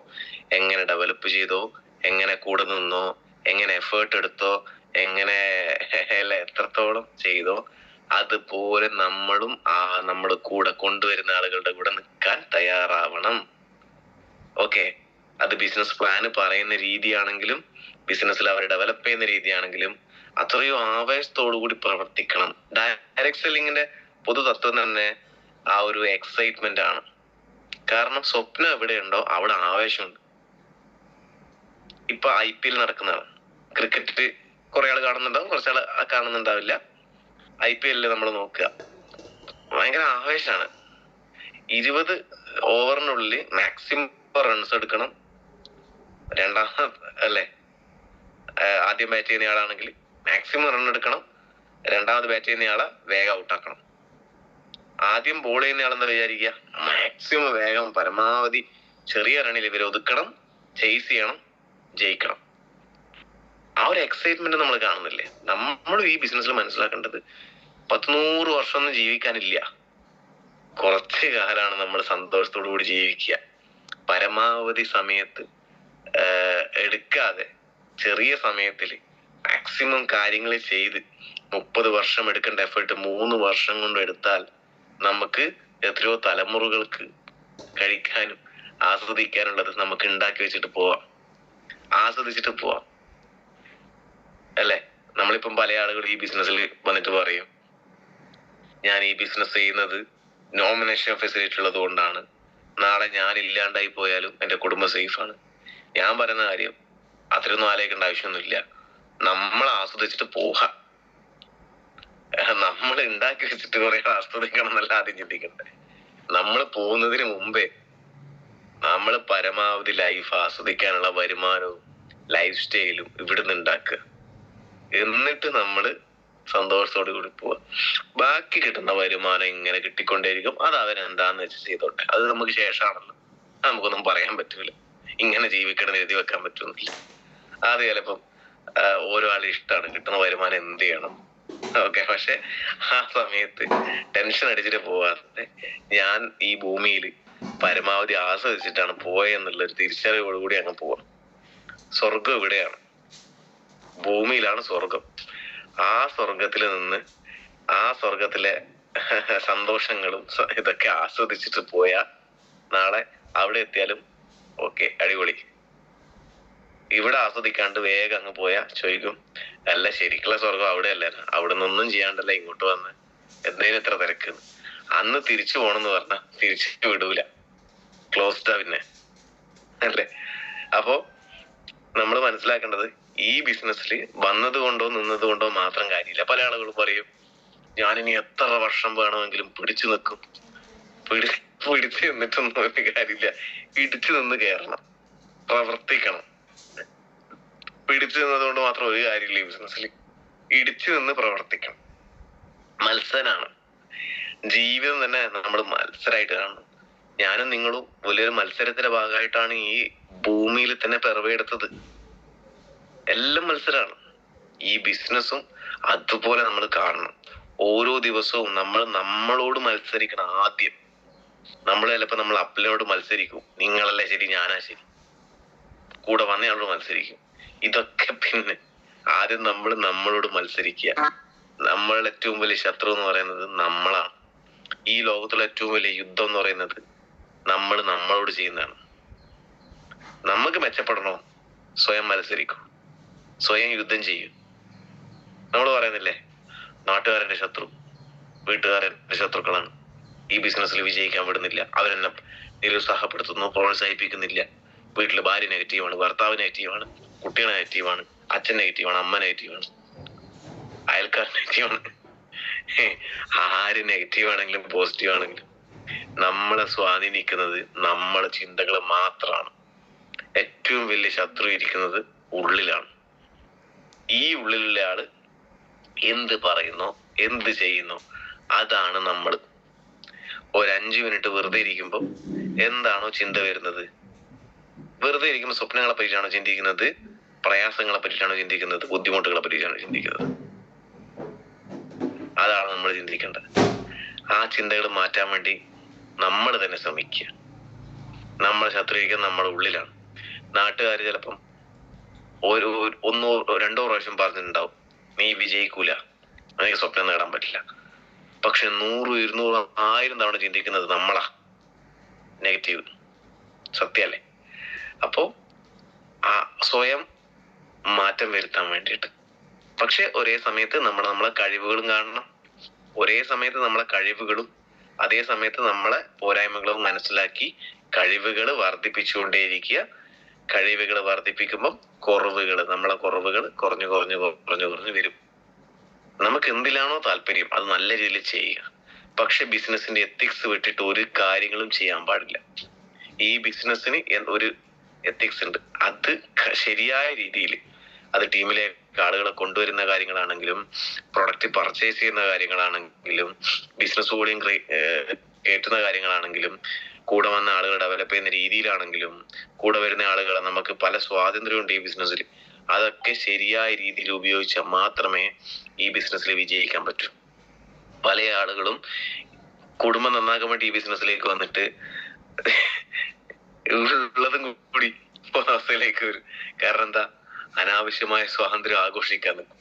എങ്ങനെ ഡെവലപ്പ് ചെയ്തോ, എങ്ങനെ കൂടെ നിന്നോ, എങ്ങനെ എഫേർട്ട് എടുത്തോ, എങ്ങനെ എത്രത്തോളം ചെയ്തോ, അതുപോലെ നമ്മളും നമ്മുടെ കൂടെ കൊണ്ടുവരുന്ന ആളുകളുടെ കൂടെ നിൽക്കാൻ തയ്യാറാവണം. ഓക്കെ, അത് ബിസിനസ് പ്ലാന് പറയുന്ന രീതിയാണെങ്കിലും ബിസിനസ്സിൽ അവർ ഡെവലപ്പ് ചെയ്യുന്ന രീതിയാണെങ്കിലും അത്രയും ആവേശത്തോടു കൂടി പ്രവർത്തിക്കണം. ഡയറക്ട് സെല്ലിങ്ങിന്റെ പൊതു തത്വം തന്നെ ആ ഒരു എക്സൈറ്റ്മെന്റ് ആണ്. കാരണം സ്വപ്നം എവിടെയുണ്ടോ അവിടെ ആവേശമുണ്ട്. ഇപ്പൊ IPL നടക്കുന്നതാണ്. ക്രിക്കറ്റ് കുറെ ആൾ കാണുന്നുണ്ടാവും, കുറച്ചാൾ കാണുന്നുണ്ടാവില്ല. IPL നമ്മൾ നോക്കുക, ഭയങ്കര ആവേശമാണ്. 20 ഓവറിനുള്ളിൽ മാക്സിമം റൺസ് എടുക്കണം. ആദ്യം ബാറ്റ് ചെയ്യുന്ന ആളാണെങ്കിൽ മാക്സിമം റൺ എടുക്കണം. രണ്ടാമത് ബാറ്റ് ചെയ്യുന്ന ആളെ വേഗം ഔട്ടാക്കണം. ആദ്യം ബോൾ ചെയ്യുന്ന ആളെന്താ വിചാരിക്കുക, മാക്സിമം വേഗം പരമാവധി ചെറിയ റണ്ണിൽ ഇവരെ ഒതുക്കണം, ചേസ് ചെയ്യണം, ജയിക്കണം. ആ ഒരു എക്സൈറ്റ്മെന്റ് നമ്മൾ കാണുന്നില്ലേ? നമ്മൾ ഈ ബിസിനസ്സിൽ മനസ്സിലാക്കേണ്ടത് 100 വർഷം ഒന്നും ജീവിക്കാനില്ല. കുറച്ച് കാലാണ് നമ്മൾ സന്തോഷത്തോടു കൂടി ജീവിക്കുക. പരമാവധി സമയത്ത് എടുക്കാതെ ചെറിയ സമയത്തിൽ മാക്സിമം കാര്യങ്ങൾ ചെയ്ത് 30 വർഷം എടുക്കേണ്ട എഫേർട്ട് 3 വർഷം കൊണ്ട് എടുത്താൽ നമുക്ക് എത്രയോ തലമുറകൾക്ക് കഴിക്കാനും ആസ്വദിക്കാനുള്ളത് നമുക്ക് ഉണ്ടാക്കി വെച്ചിട്ട് പോവാം, ആസ്വദിച്ചിട്ട് പോവാം അല്ലെ? നമ്മളിപ്പം പല ആളുകൾ ഈ ബിസിനസ്സിൽ വന്നിട്ട് പറയും, ഞാൻ ഈ ബിസിനസ് ചെയ്യുന്നത് നോമിനേഷൻ ഫെസിലിറ്റി ഉള്ളത് കൊണ്ടാണ്, നാളെ ഞാൻ ഇല്ലാണ്ടായി പോയാലും എന്റെ കുടുംബം സേഫാണ്. ഞാൻ പറയുന്ന കാര്യം അത്രയൊന്നും ആലോചിക്കേണ്ട ആവശ്യമൊന്നുമില്ല. നമ്മൾ ആസ്വദിച്ചിട്ട് പോകാം. നമ്മൾ ഉണ്ടാക്കി വെച്ചിട്ട് കുറെ ആസ്വദിക്കണം എന്നല്ല ആദ്യം ചിന്തിക്കണ്ടേ. നമ്മൾ പോകുന്നതിന് മുമ്പേ നമ്മൾ പരമാവധി ലൈഫ് ആസ്വദിക്കാനുള്ള വരുമാനവും ലൈഫ് സ്റ്റൈലും ഇവിടുന്ന് ഉണ്ടാക്കുക. എന്നിട്ട് നമ്മൾ സന്തോഷത്തോടു കൂടി പോവുക. ബാക്കി കിട്ടുന്ന വരുമാനം ഇങ്ങനെ കിട്ടിക്കൊണ്ടേയിരിക്കും. അത് അവരെന്താന്ന് വെച്ച് ചെയ്തോട്ടെ, അത് നമുക്ക് ശേഷമാണല്ലോ, നമുക്കൊന്നും പറയാൻ പറ്റൂല. ഇങ്ങനെ ജീവിക്കണം എഴുതി വെക്കാൻ പറ്റുന്നില്ല. അത് ചിലപ്പം ഓരോ ആളുടെ ഇഷ്ടമാണ്, കിട്ടുന്ന വരുമാനം എന്ത് ചെയ്യണം. ഓക്കെ, പക്ഷെ ആ സമയത്ത് ടെൻഷൻ അടിച്ചിട്ട് പോവാതെ ഞാൻ ഈ ഭൂമിയിൽ പരമാവധി ആസ്വദിച്ചിട്ടാണ് പോയെന്നുള്ളൊരു തിരിച്ചറിവോടുകൂടി അങ്ങ് പോവാം. സ്വർഗം ഇവിടെയാണ്, ഭൂമിയിലാണ് സ്വർഗം. ആ സ്വർഗത്തിൽ നിന്ന് ആ സ്വർഗത്തിലെ സന്തോഷങ്ങളും ഇതൊക്കെ ആസ്വദിച്ചിട്ട് പോയാ നാളെ അവിടെ എത്തിയാലും ഓക്കെ, അടിപൊളി. ഇവിടെ ആസ്വദിക്കാണ്ട് വേഗം അങ്ങ് പോയാ ചോദിക്കും, അല്ല ശരിക്കുള്ള സ്വർഗം അവിടെ അല്ല, അവിടെ നിന്നൊന്നും ചെയ്യാണ്ടല്ല ഇങ്ങോട്ട് വന്ന്, എന്തേലും എത്ര തിരക്ക്. അന്ന് തിരിച്ചു പോണെന്ന് പറഞ്ഞാ തിരിച്ചു വിടൂല, ക്ലോസ്ഡാ പിന്നെ, അല്ലേ? അപ്പോ നമ്മൾ മനസ്സിലാക്കേണ്ടത് ഈ ബിസിനസ്സിൽ വന്നത് കൊണ്ടോ നിന്നത് കൊണ്ടോ മാത്രം കാര്യമില്ല. പല ആളുകളും പറയും, ഞാനിനി എത്ര വർഷം വേണമെങ്കിലും പിടിച്ചു നിൽക്കും. പിടിച്ചു നിന്നിട്ടൊന്നും ഒരു കാര്യമില്ല. ഇടിച്ചു നിന്ന് കയറണം, പ്രവർത്തിക്കണം. പിടിച്ചു നിന്നത് കൊണ്ട് മാത്രം ഒരു കാര്യമില്ല ഈ ബിസിനസ്സിൽ. ഇടിച്ചു നിന്ന് പ്രവർത്തിക്കണം. മത്സരമാണ് ജീവിതം തന്നെ. നമ്മൾ മത്സരമായിട്ട് കാണണം. ഞാനും നിങ്ങളും വലിയൊരു മത്സരത്തിന്റെ ഭാഗമായിട്ടാണ് ഈ ഭൂമിയിൽ തന്നെ പിറവിയെടുത്തത്. എല്ലാം മത്സരമാണ്. ഈ ബിസിനസ്സും അതുപോലെ നമ്മൾ കാണണം. ഓരോ ദിവസവും നമ്മൾ നമ്മളോട് മത്സരിക്കണം. ആദ്യം നമ്മൾ ചിലപ്പോ നമ്മൾ അപ്പലിനോട് മത്സരിക്കും, നിങ്ങളല്ലേ ശരി, ഞാനാ ശരി. കൂടെ വന്നയാളോട് മത്സരിക്കും. ഇതൊക്കെ പിന്നെ ആദ്യം നമ്മൾ നമ്മളോട് മത്സരിക്കുക. നമ്മളുടെ ഏറ്റവും വലിയ ശത്രു എന്ന് പറയുന്നത് നമ്മളാണ്. ഈ ലോകത്തുള്ള ഏറ്റവും വലിയ യുദ്ധം എന്ന് പറയുന്നത് നമ്മൾ നമ്മളോട് ചെയ്യുന്നതാണ്. നമുക്ക് മെച്ചപ്പെടണോ, സ്വയം മത്സരിക്കും, സ്വയം യുദ്ധം ചെയ്യും. നമ്മൾ പറയുന്നില്ലേ, നാട്ടുകാരന്റെ ശത്രു വീട്ടുകാരന്റെ ശത്രുക്കളാണ്. ഈ ബിസിനസ്സിൽ വിജയിക്കാൻ വിടുന്നില്ല, അവരെന്നെ നിരുത്സാഹപ്പെടുത്തുന്നു, പ്രോത്സാഹിപ്പിക്കുന്നില്ല. വീട്ടില് ഭാര്യ നെഗറ്റീവാണ്, ഭർത്താവ് നെഗറ്റീവാണ്, കുട്ടികൾ നെഗറ്റീവാണ്, അച്ഛൻ നെഗറ്റീവാണ്, അമ്മ നെഗറ്റീവാണ്, അയൽക്കാർ നെഗറ്റീവാണ്. ആര് നെഗറ്റീവ് ആണെങ്കിലും പോസിറ്റീവ് ആണെങ്കിലും നമ്മളെ സ്വാധീനിക്കുന്നത് നമ്മളെ ചിന്തകൾ മാത്രമാണ്. ഏറ്റവും വലിയ ശത്രു ഇരിക്കുന്നത് ഉള്ളിലാണ്. ഈ ഉള്ളിലുള്ള ആള് എന്ത് പറയുന്നോ എന്ത് ചെയ്യുന്നോ അതാണ് നമ്മൾ. ഒരു 5 മിനിറ്റ് വെറുതെ ഇരിക്കുമ്പോ എന്താണോ ചിന്ത വരുന്നത്, വെറുതെ ഇരിക്കുമ്പോൾ സ്വപ്നങ്ങളെ പറ്റിയാണോ ചിന്തിക്കുന്നത്, പ്രയാസങ്ങളെ പറ്റിയാണോ ചിന്തിക്കുന്നത്, ബുദ്ധിമുട്ടുകളെ പറ്റിയാണോ ചിന്തിക്കുന്നത്, അതാണ് നമ്മൾ ചിന്തിക്കേണ്ടത്. ആ ചിന്തകൾ മാറ്റാൻ വേണ്ടി നമ്മൾ തന്നെ ശ്രമിക്കുക. നമ്മൾ ശത്രുവിക്കാൻ നമ്മുടെ ഉള്ളിലാണ്. നാട്ടുകാർ ചിലപ്പം ഒന്നോ രണ്ടോ പ്രാവശ്യം പറഞ്ഞിട്ടുണ്ടാവും, നീ വിജയിക്കൂല, നിനക്ക് സ്വപ്നം നേടാൻ പറ്റില്ല. പക്ഷെ 100, 200, 1000 തവണ ചിന്തിക്കുന്നത് നമ്മളാ നെഗറ്റീവ്. സത്യല്ലേ? അപ്പോ ആ സ്വയം മാറ്റം വരുത്താൻ വേണ്ടിയിട്ട്. പക്ഷെ ഒരേ സമയത്ത് നമ്മളെ കഴിവുകളും കാണണം. ഒരേ സമയത്ത് നമ്മളെ കഴിവുകളും അതേ സമയത്ത് നമ്മളെ പോരായ്മകളും മനസ്സിലാക്കി കഴിവുകൾ വർദ്ധിപ്പിച്ചുകൊണ്ടേയിരിക്കുക. കഴിവുകൾ വർദ്ധിപ്പിക്കുമ്പം നമ്മളെ കുറവുകൾ കുറഞ്ഞു കുറഞ്ഞു കുറഞ്ഞു കുറഞ്ഞു വരും. നമുക്ക് എന്തിലാണോ താല്പര്യം അത് നല്ല രീതിയിൽ ചെയ്യുക. പക്ഷെ ബിസിനസിന്റെ എത്തിക്സ് വിട്ടിട്ട് ഒരു കാര്യങ്ങളും ചെയ്യാൻ പാടില്ല. ഈ ബിസിനസ്സിന് ഒരു എത്തിക്സ് ഉണ്ട്. അത് ശരിയായ രീതിയിൽ, അത് ടീമിലേക്ക് ആളുകളെ കൊണ്ടുവരുന്ന കാര്യങ്ങളാണെങ്കിലും, പ്രൊഡക്റ്റ് പർച്ചേസ് ചെയ്യുന്ന കാര്യങ്ങളാണെങ്കിലും, ബിസിനസ് വോളിയം കയറ്റുന്ന കാര്യങ്ങളാണെങ്കിലും, കൂടെ വന്ന ആളുകൾ ഡെവലപ്പ് ചെയ്യുന്ന രീതിയിലാണെങ്കിലും, കൂടെ വരുന്ന ആളുകളെ നമുക്ക് പല സ്വാതന്ത്ര്യമുണ്ട് ഈ ബിസിനസ്സിൽ. അതൊക്കെ ശരിയായ രീതിയിൽ ഉപയോഗിച്ചാൽ മാത്രമേ ഈ ബിസിനസ്സിൽ വിജയിക്കാൻ പറ്റൂ. പല ആളുകളും കുടുംബം നന്നാക്കാൻ വേണ്ടി ഈ ബിസിനസ്സിലേക്ക് വന്നിട്ട് ഉള്ളതും കൂടി അവസ്ഥയിലേക്ക് വരും. കാരണം എന്താ? അനാവശ്യമായ സ്വാതന്ത്ര്യം ആഘോഷിക്കാൻ നിൽക്കും.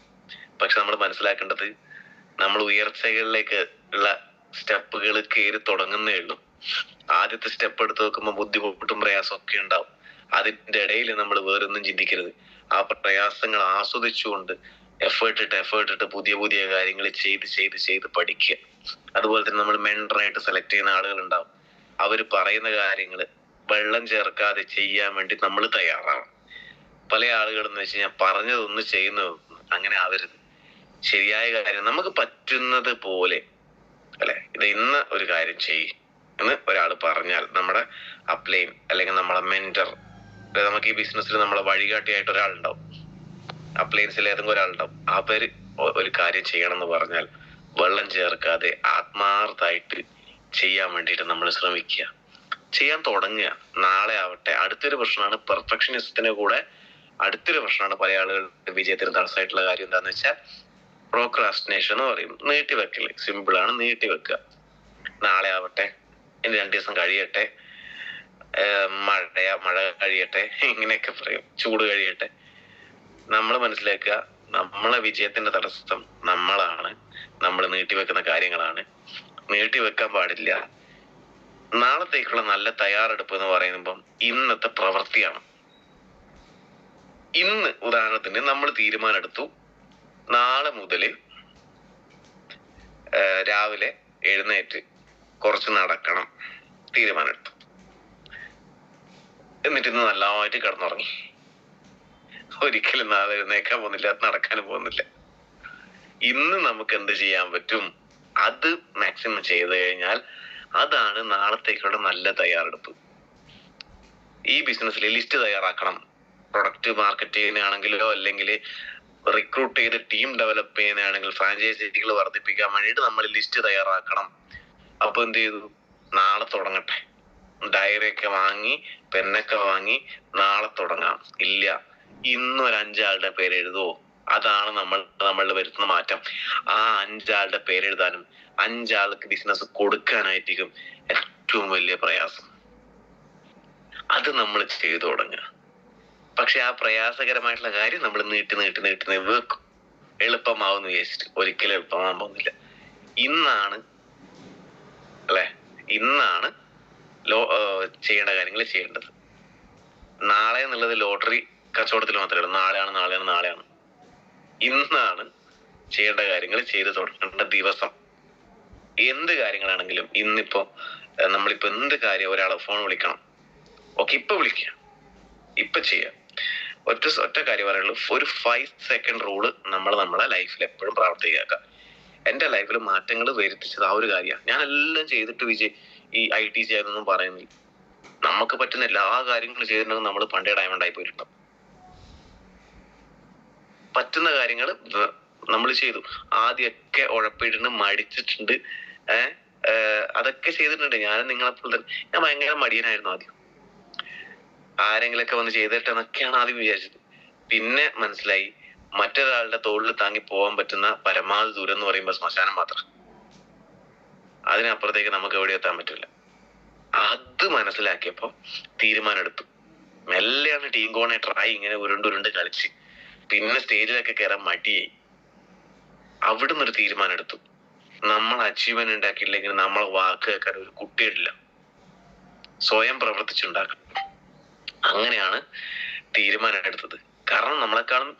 പക്ഷെ നമ്മൾ മനസ്സിലാക്കേണ്ടത്, നമ്മൾ ഉയർച്ചകളിലേക്ക് ഉള്ള സ്റ്റെപ്പുകൾ കയറി തുടങ്ങുന്നേ ഉള്ളൂ. ആദ്യത്തെ സ്റ്റെപ്പ് എടുത്ത് നോക്കുമ്പോൾ ബുദ്ധിമുട്ടും പ്രയാസം ഒക്കെ ഉണ്ടാവും. അതിന്റെ ഇടയിൽ നമ്മൾ വേറൊന്നും ചിന്തിക്കരുത്. ആ പ്രയാസങ്ങൾ ആസ്വദിച്ചുകൊണ്ട് എഫേർട്ട് ഇട്ട് പുതിയ പുതിയ കാര്യങ്ങൾ ചെയ്ത് പഠിക്കുക. അതുപോലെ തന്നെ നമ്മൾ മെന്ററായിട്ട് സെലക്ട് ചെയ്യുന്ന ആളുകൾ ഉണ്ടാവും. അവര് പറയുന്ന കാര്യങ്ങൾ വെള്ളം ചേർക്കാതെ ചെയ്യാൻ വേണ്ടി നമ്മൾ തയ്യാറാണ്. പല ആളുകളെന്ന് വെച്ച് കഴിഞ്ഞാൽ പറഞ്ഞതൊന്ന് ചെയ്യുന്നതൊന്നും അങ്ങനെ ആവരുത്. ശരിയായ കാര്യം നമുക്ക് പറ്റുന്നത് പോലെ, അല്ലെ, ഇത് ഇന്ന് ഒരു കാര്യം എന്ന് ഒരാൾ പറഞ്ഞാൽ നമ്മുടെ അപ്ലൈൻ അല്ലെങ്കിൽ നമ്മളെ മെന്റർ, നമുക്ക് ഈ ബിസിനസ്സിൽ നമ്മളെ വഴികാട്ടിയായിട്ട് ഒരാളുണ്ടാവും, അപ്ലയൻസിൽ ഏതെങ്കിലും ഒരാളുണ്ടാവും. അവര് ഒരു കാര്യം ചെയ്യണം എന്ന് പറഞ്ഞാൽ വെള്ളം ചേർക്കാതെ ആത്മാർത്ഥമായിട്ട് ചെയ്യാൻ വേണ്ടിയിട്ട് നമ്മൾ ശ്രമിക്കുക, ചെയ്യാൻ തുടങ്ങുക. നാളെ ആവട്ടെ. അടുത്തൊരു പ്രശ്നമാണ് പെർഫെക്ഷനിസത്തിന് കൂടെ അടുത്തൊരു പ്രശ്നമാണ് പല ആളുകളുടെ വിജയത്തിന് തടസ്സമായിട്ടുള്ള കാര്യം എന്താന്ന് വെച്ചാൽ പ്രോക്രാസ്റ്റിനേഷൻ എന്ന് പറയും. നീട്ടിവെക്കല്. സിമ്പിളാണ്, നീട്ടിവെക്കുക. നാളെ ആവട്ടെ, ഇനി 2 ദിവസം കഴിയട്ടെ, മഴ കഴിയട്ടെ, ഇങ്ങനെയൊക്കെ പറയും, ചൂട് കഴിയട്ടെ. നമ്മൾ മനസ്സിലാക്കുക, നമ്മളെ വിജയത്തിന്റെ തടസ്സം നമ്മളാണ്. നമ്മൾ നീട്ടിവെക്കുന്ന കാര്യങ്ങളാണ്. നീട്ടിവെക്കാൻ പാടില്ല. നാളത്തേക്കുള്ള നല്ല തയ്യാറെടുപ്പ് എന്ന് പറയുമ്പം ഇന്നത്തെ പ്രവൃത്തിയാണ്. ഇന്ന് ഉദാഹരണത്തിന് നമ്മൾ തീരുമാനമെടുത്തു, നാളെ മുതൽ രാവിലെ എഴുന്നേറ്റ് കുറച്ച് നടക്കണം തീരുമാനമെടുത്തു. എന്നിട്ട് ഇന്ന് നല്ലതായിട്ട് കിടന്നുറങ്ങി. ഒരിക്കലും നാളെ എഴുന്നേക്കാൻ പോകുന്നില്ല, നടക്കാനും പോകുന്നില്ല. ഇന്ന് നമുക്ക് എന്ത് ചെയ്യാൻ പറ്റും അത് മാക്സിമം ചെയ്തു കഴിഞ്ഞാൽ അതാണ് നാളത്തേക്കുള്ള നല്ല തയ്യാറെടുപ്പ്. ഈ ബിസിനസ്സിൽ ലിസ്റ്റ് തയ്യാറാക്കണം. പ്രൊഡക്റ്റ് മാർക്കറ്റിങ്ങിനാണെങ്കിലോ അല്ലെങ്കിൽ റിക്രൂട്ട് ചെയ്ത് ടീം ഡെവലപ്പ് ചെയ്യുന്നതാണെങ്കിൽ ഫ്രാഞ്ചൈസികൾ വർദ്ധിപ്പിക്കാൻ വേണ്ടിയിട്ട് നമ്മൾ ലിസ്റ്റ് തയ്യാറാക്കണം. അപ്പൊ എന്ത് ചെയ്തു? നാളെ തുടങ്ങട്ടെ. ഡയറിയൊക്കെ വാങ്ങി പെന്നൊക്കെ വാങ്ങി നാളെ തുടങ്ങാം. ഇല്ല, ഇന്നൊരു 5 ആളുടെ പേര് എഴുതുവോ? അതാണ് നമ്മളിൽ വരുത്തുന്ന മാറ്റം. ആ 5 ആളുടെ പേരെഴുതാനും 5 ആൾക്ക് ബിസിനസ് കൊടുക്കാനായിരിക്കും ഏറ്റവും വലിയ പ്രയാസം. അത് നമ്മൾ ചെയ്തു തുടങ്ങുക. പക്ഷെ ആ പ്രയാസകരമായിട്ടുള്ള കാര്യം നമ്മൾ നീട്ടി വെക്കും. എളുപ്പമാവുന്ന വിചാരിച്ചിട്ട് ഒരിക്കലും എളുപ്പമാവാൻ പോകുന്നില്ല. ഇന്നാണ് ചെയ്യേണ്ട കാര്യങ്ങൾ ചെയ്യേണ്ടത്. നാളെ എന്നുള്ളത് ലോട്ടറി കച്ചവടത്തിൽ മാത്രമേ ഉള്ളൂ. നാളെയാണ്. ഇന്നാണ് ചെയ്യേണ്ട കാര്യങ്ങൾ ചെയ്ത് തുടങ്ങേണ്ട ദിവസം. എന്ത് കാര്യങ്ങളാണെങ്കിലും ഇന്നിപ്പോ നമ്മളിപ്പോ എന്ത് കാര്യം, ഒരാളെ ഫോൺ വിളിക്കണം, ഓക്കെ, ഇപ്പൊ വിളിക്കുക, ഇപ്പൊ ചെയ്യാം. ഒറ്റ കാര്യം പറയുള്ളൂ, ഒരു 5 സെക്കൻഡ് റൂള് നമ്മളെ ലൈഫിൽ എപ്പോഴും പ്രാവർത്തികമാക്കുക. എന്റെ ലൈഫിൽ മാറ്റങ്ങൾ വരുത്തിച്ചത് ആ ഒരു കാര്യമാണ്. ഞാൻ എല്ലാം ചെയ്തിട്ട് ഈ ITC ആയതൊന്നും പറയുന്നില്ല. നമുക്ക് പറ്റുന്ന എല്ലാ കാര്യങ്ങളും ചെയ്തിട്ടുണ്ടെങ്കിൽ നമ്മൾ പണ്ടേ ഡയമണ്ട് ആയി പോയിട്ടുണ്ടാവും. പറ്റുന്ന കാര്യങ്ങൾ നമ്മൾ ചെയ്തു. ആദ്യമൊക്കെ ഉഴപ്പിയിട്ടുണ്ട്, മടിച്ചിട്ടുണ്ട്, അതൊക്കെ ചെയ്തിട്ടുണ്ട്. ഞാനും നിങ്ങളെപ്പോലെ തന്നെ. ഞാൻ ഭയങ്കര മടിയനായിരുന്നു ആദ്യം. ആരെങ്കിലൊക്കെ വന്ന് ചെയ്തിട്ടെന്നൊക്കെയാണ് ആദ്യം വിചാരിച്ചത്. പിന്നെ മനസ്സിലായി, മറ്റൊരാളുടെ തോളിൽ താങ്ങി പോകാൻ പറ്റുന്ന പരമാവധി ദൂരം എന്ന് പറയുമ്പോൾ ശ്മശാനം മാത്രം. അതിനപ്പുറത്തേക്ക് നമുക്ക് എവിടെ എത്താൻ പറ്റില്ല. അത് മനസ്സിലാക്കിയപ്പോ തീരുമാനം മെല്ലെയാണ് ടീം കോർഡിനേറ്റർ ആയി ഇങ്ങനെ ഉരുണ്ട് കളിച്ച് പിന്നെ സ്റ്റേജിലൊക്കെ കയറാൻ മടിയായി. അവിടുന്ന് ഒരു തീരുമാനം നമ്മൾ അച്ചീവ്മെന്റ് ഉണ്ടാക്കിയില്ലെങ്കിൽ നമ്മളെ വാക്ക് കേൾക്കാൻ ഒരു കുട്ടിയില്ല, സ്വയം പ്രവർത്തിച്ചുണ്ടാക്കണം. അങ്ങനെയാണ് തീരുമാനം. കാരണം നമ്മളെക്കാളും